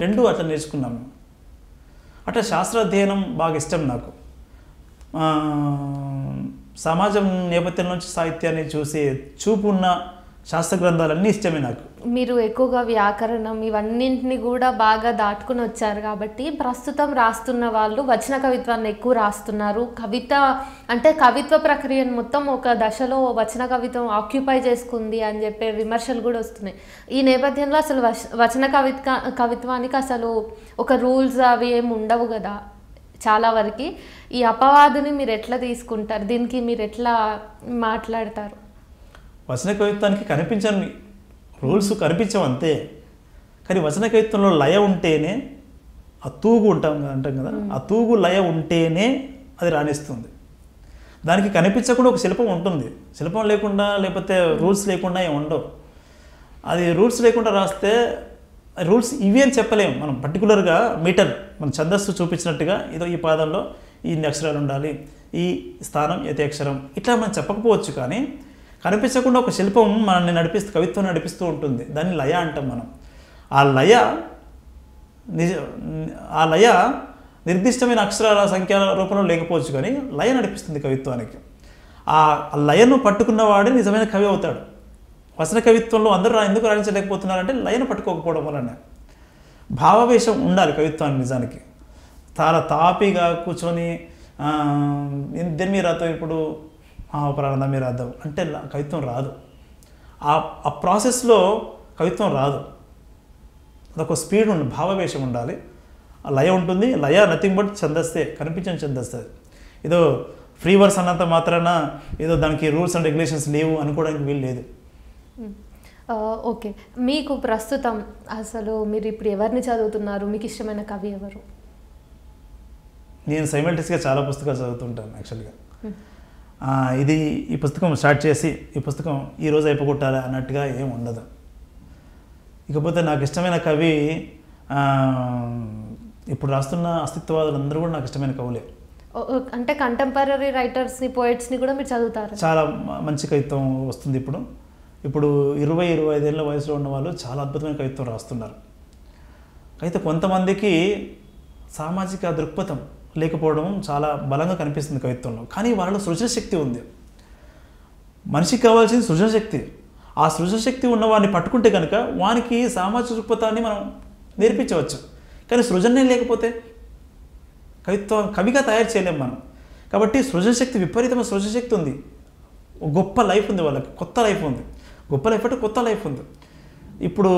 2 అట్లా నేర్చుకున్నాము. అట్లా శాస్త్రాధ్యయనం బాగా ఇష్టం నాకు. సమాజం నేపథ్యం నుంచి సాహిత్యాన్ని చూసే చూపు ఉన్న శాస్త్ర గ్రంథాలన్నీ ఇష్టమే నాకు. మీరు ఎక్కువగా వ్యాకరణం ఇవన్నింటినీ కూడా బాగా దాటుకుని వచ్చారు కాబట్టి ప్రస్తుతం రాస్తున్న వాళ్ళు వచన కవిత్వాన్ని ఎక్కువ రాస్తున్నారు. కవిత్వ ప్రక్రియను మొత్తం ఒక దశలో వచన కవిత్వం ఆక్యుపై చేసుకుంది అని చెప్పే విమర్శలు కూడా వస్తున్నాయి. ఈ నేపథ్యంలో అసలు వచన కవిత్వానికి అసలు ఒక రూల్స్ అవి ఏమి ఉండవు కదా చాలా వరకు. ఈ అపవాదుని మీరు ఎట్లా తీసుకుంటారు? దీనికి మీరు ఎట్లా మాట్లాడతారు? వచన కవిత్వానికి కనిపించని రూల్స్ కనిపించవు అంతే. కానీ వచన కవిత్వంలో లయ ఉంటేనే, ఆ తూగు అంటాం కదా, ఆ తూగు లయ ఉంటేనే అది రాణిస్తుంది. దానికి కనిపించకుండా ఒక శిల్పం ఉంటుంది. శిల్పం లేకుండా, లేకపోతే రూల్స్ లేకుండా ఏమి ఉండవు. అది రూల్స్ లేకుండా రాస్తే రూల్స్ ఇవి అని చెప్పలేము మనం. పర్టికులర్గా మీటర్ మన ఛందస్సు చూపించినట్టుగా ఏదో ఈ పాదంలో ఇన్ని అక్షరాలు ఉండాలి, ఈ స్థానం యతి అక్షరం, ఇట్లా మనం చెప్పకపోవచ్చు. కానీ కనిపించకుండా ఒక శిల్పం మనల్ని కవిత్వం నడిపిస్తూ ఉంటుంది. దాన్ని లయ అంటాం మనం. ఆ లయ నిర్దిష్టమైన అక్షరాల సంఖ్యల రూపంలో లేకపోవచ్చు, కానీ లయ నడిపిస్తుంది కవిత్వానికి. ఆ లయను పట్టుకున్నవాడే నిజమైన కవి అవుతాడు. వచన కవిత్వంలో అందరూ ఎందుకు రాణించలేకపోతున్నారంటే లయను పట్టుకోకపోవడం వలన. భావావేశం ఉండాలి కవిత్వానికి. నిజానికి చాలా తాపిగా కూర్చొని దేని మీద రాద్దాం, ఇప్పుడు ప్రారంభం మీద రాద్దాం అంటే కవిత్వం రాదు. ఆ ప్రాసెస్లో కవిత్వం రాదు. అదొక స్పీడ్ ఉండాలి, భావావేశం ఉండాలి, లయ ఉంటుంది. లయ నథింగ్ బట్ ఛందస్తే, కనిపించని ఛందస్తే. ఏదో ఫ్రీ వర్స్ అన్నంత మాత్రాన ఏదో దానికి రూల్స్ అండ్ రెగ్యులేషన్స్ లేవు అనుకోవడానికి వీలు లేదు. ఓకే, మీకు ప్రస్తుతం అసలు మీరు ఇప్పుడు ఎవరిని చదువుతున్నారు? మీకు ఇష్టమైన కవి ఎవరు? నేను సైమల్టేనియస్గా చాలా పుస్తకాలు చదువుతుంటాను యాక్చువల్గా. ఈ పుస్తకం స్టార్ట్ చేసి ఈ పుస్తకం ఈరోజు అయిపోగొట్టాలి అన్నట్టుగా ఏం ఉండదు. ఇకపోతే నాకు ఇష్టమైన కవి ఇప్పుడు రాస్తున్న అస్తిత్వవాదులందరూ కూడా నాకు ఇష్టమైన కవులే. అంటే కంటెంపరీ రైటర్స్ని, పోయిట్స్ని కూడా మీరు చదువుతారు? చాలా మంచి కవిత్వం వస్తుంది ఇప్పుడు. 20-25 ఏళ్ళ వయసులో ఉన్న వాళ్ళు చాలా అద్భుతమైన కవిత్వం రాస్తున్నారు. అయితే కొంతమందికి సామాజిక దృక్పథం లేకపోవడం చాలా బలంగా కనిపిస్తుంది కవిత్వంలో. కానీ వాళ్ళలో సృజనశక్తి ఉంది. మనిషికి కావాల్సింది సృజనశక్తి. ఆ సృజనశక్తి ఉన్న వాడిని పట్టుకుంటే కనుక వానికి సామాజిక దృక్పథాన్ని మనం నేర్పించవచ్చు. కానీ సృజనే లేకపోతే కవిగా తయారు చేయలేము మనం. కాబట్టి సృజనశక్తి, విపరీతమైన సృజనశక్తి ఉంది. గొప్ప లైఫ్ ఉంది వాళ్ళకి, కొత్త లైఫ్ ఉంది. గొప్ప లైఫ్ అంటే కొత్త లైఫ్ ఉంది. ఇప్పుడు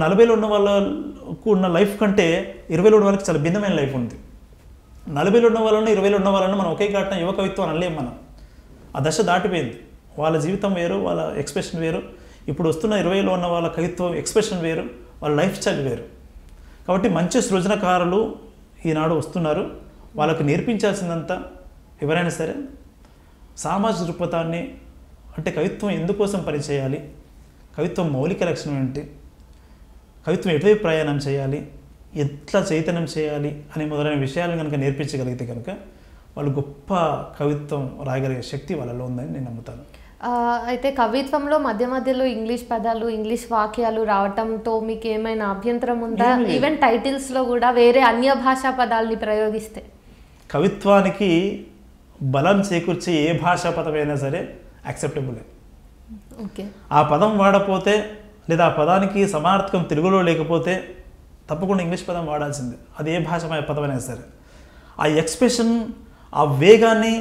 40లో ఉన్న వాళ్ళకు ఉన్న లైఫ్ కంటే 20లో ఉన్న వాళ్ళకి చాలా భిన్నమైన లైఫ్ ఉంది. 40లో ఉన్న వాళ్ళని 20లో ఉన్న వాళ్ళని మనం ఒకే ఘటన యువ కవిత్వం అనలేము మనం. ఆ దశ దాటిపోయింది. వాళ్ళ జీవితం వేరు, వాళ్ళ ఎక్స్ప్రెషన్ వేరు. ఇప్పుడు వస్తున్న 20లో ఉన్న వాళ్ళ కవిత్వం ఎక్స్ప్రెషన్ వేరు, వాళ్ళ లైఫ్ స్టైల్ వేరు. కాబట్టి మంచి సృజనకారులు ఈనాడు వస్తున్నారు. వాళ్ళకి నేర్పించాల్సిందంతా ఎవరైనా సరే సామాజిక దృక్పథాన్ని, అంటే కవిత్వం ఎందుకోసం పనిచేయాలి, కవిత్వం మౌలిక లక్షణం ఏంటి, కవిత్వం ఎటువైపు ప్రయాణం చేయాలి, ఎట్లా చైతన్యం చేయాలి అనే మొదలైన విషయాలను కనుక నేర్పించగలిగితే కనుక వాళ్ళు గొప్ప కవిత్వం రాయగలిగే శక్తి వాళ్ళలో ఉందని నేను నమ్ముతాను. అయితే కవిత్వంలో మధ్య మధ్యలో ఇంగ్లీష్ పదాలు, ఇంగ్లీష్ వాక్యాలు రావటంతో మీకు ఏమైనా అభ్యంతరం ఉందా? ఈవెన్ టైటిల్స్లో కూడా వేరే అన్య భాషా పదాలని ప్రయోగిస్తే? కవిత్వానికి బలం చేకూర్చే ఏ భాషా పదమైనా సరే యాక్సెప్టబులే. ఓకే. ఆ పదం వాడపోతే లేదా ఆ పదానికి సమానార్థకం తెలుగులో లేకపోతే తప్పకుండా ఇంగ్లీష్ పదం వాడాల్సిందే. అది ఏ భాష పదమైనా సరే. ఆ ఎక్స్ప్రెషన్, ఆ వేగాన్ని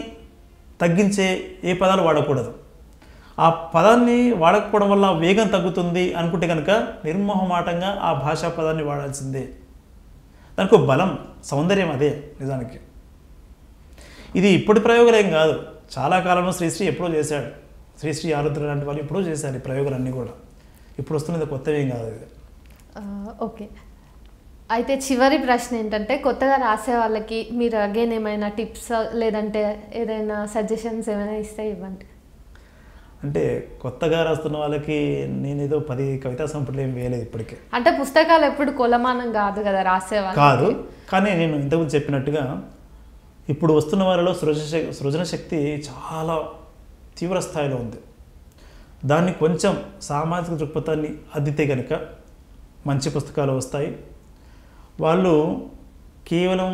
తగ్గించే ఏ పదాలు వాడకూడదు. ఆ పదాన్ని వాడకపోవడం వల్ల వేగం తగ్గుతుంది అనుకుంటే కనుక నిర్మోహమాటంగా ఆ భాషా పదాన్ని వాడాల్సిందే. దానికి బలం, సౌందర్యం అదే నిజానికి. ఇది ఇప్పటి ప్రయోగాలు ఏం కాదు. చాలా కాలంలో శ్రీశ్రీ ఎప్పుడో చేశాడు. శ్రీశ్రీ, ఆరుద్ర లాంటి వాళ్ళు ఎప్పుడో చేశారు ఈ ప్రయోగాలన్నీ కూడా. ఇప్పుడు వస్తున్నది కొత్తవి ఏం కాదు ఇది. ఓకే. అయితే చివరి ప్రశ్న ఏంటంటే, కొత్తగా రాసే వాళ్ళకి మీరు అగైన్ ఏమైనా టిప్స్ లేదంటే ఏదైనా సజెషన్స్ ఏమైనా ఇస్తే ఇవ్వండి. అంటే కొత్తగా రాస్తున్న వాళ్ళకి నేను ఏదో 10 కవితా సంపుట్లు ఏం వేయలేదు ఇప్పటికే. అంటే పుస్తకాలు ఎప్పుడు కొలమానం కాదు కదా రాసేవాళ్ళు. కాదు, కానీ నేను ఇంతకుముందు చెప్పినట్టుగా ఇప్పుడు వస్తున్న వాళ్ళలో సృజనశక్తి చాలా తీవ్ర స్థాయిలో ఉంది. దాన్ని కొంచెం సామాజిక దృక్పథాన్ని అద్దితే కనుక మంచి పుస్తకాలు వస్తాయి. వాళ్ళు కేవలం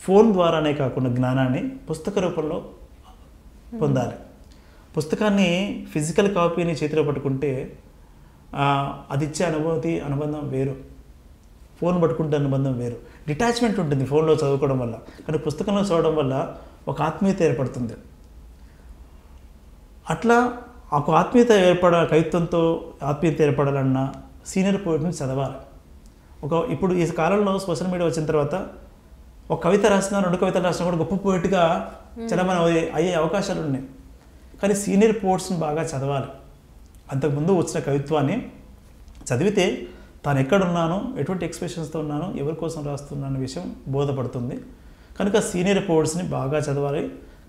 ఫోన్ ద్వారానే కాకుండా జ్ఞానాన్ని పుస్తక రూపంలో పొందాలి. పుస్తకాన్ని ఫిజికల్ కాపీని చేతిలో పట్టుకుంటే అది ఇచ్చే అనుబంధం వేరు, ఫోన్ పట్టుకుంటే అనుబంధం వేరు. డిటాచ్మెంట్ ఉంటుంది ఫోన్లో చదువుకోవడం వల్ల, కానీ పుస్తకంలో చదవడం వల్ల ఒక ఆత్మీయత ఏర్పడుతుంది. అట్లా ఒక ఆత్మీయత కవిత్వంతో ఆత్మీయత ఏర్పడాలన్నా సీనియర్ పోయిట్ని చదవాలి. ఇప్పుడు ఈ కాలంలో సోషల్ మీడియా వచ్చిన తర్వాత ఒక కవిత రాసినా 2 కవితలు రాసినా కూడా గొప్ప పోయిట్గా చలమని అయ్యే అవకాశాలు ఉన్నాయి. కానీ సీనియర్ పోయిట్స్ని బాగా చదవాలి. అంతకుముందు వచ్చిన కవిత్వాన్ని చదివితే తాను ఎక్కడున్నాను, ఎటువంటి ఎక్స్ప్రెషన్స్తో ఉన్నాను, ఎవరి కోసం రాస్తున్నాను అనే విషయం బోధపడుతుంది. కనుక సీనియర్ పోయిట్స్ని బాగా చదవాలి,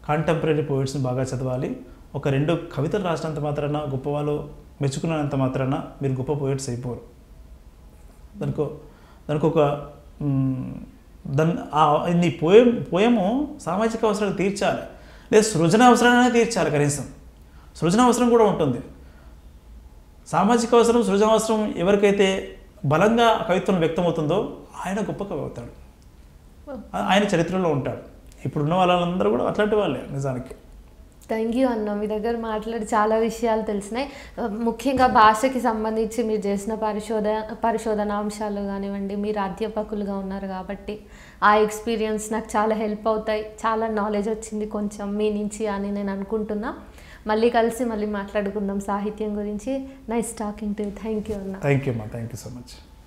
కాంటెంపరీ పోయిట్స్ని బాగా చదవాలి. ఒక 2 కవితలు రాసినంత మాత్రాన, గొప్ప వాళ్ళు మెచ్చుకున్నంత మాత్రాన మీరు గొప్ప పోయిట్స్ అయిపోరు. దానికి ఒక ఈ పోయము సామాజిక అవసరాలు తీర్చాలి, లేదా సృజన అవసరాన్ని తీర్చాలి. కనీసం సృజన అవసరం కూడా ఉంటుంది. సామాజిక అవసరం, సృజన అవసరం ఎవరికైతే బలంగా కవిత్వం వ్యక్తమవుతుందో ఆయన గొప్ప కవి అవుతాడు, ఆయన చరిత్రలో ఉంటాడు. ఇప్పుడున్న వాళ్ళందరూ కూడా అట్లాంటి వాళ్ళే నిజానికి. థ్యాంక్ యూ అన్న, మీ దగ్గర మాట్లాడి చాలా విషయాలు తెలిసినాయి. ముఖ్యంగా భాషకి సంబంధించి మీరు చేసిన పరిశోధనాంశాలు కానివ్వండి, మీరు అధ్యాపకులుగా ఉన్నారు కాబట్టి ఆ ఎక్స్పీరియన్స్ నాకు చాలా హెల్ప్ అవుతాయి. చాలా నాలెడ్జ్ వచ్చింది కొంచెం మీ నుంచి అని నేను అనుకుంటున్నా. మళ్ళీ కలిసి మళ్ళీ మాట్లాడుకుందాం సాహిత్యం గురించి. Nice talking to you. Thank you అన్న. థ్యాంక్ యూ అమ్మా, థ్యాంక్ యూ సో మచ్.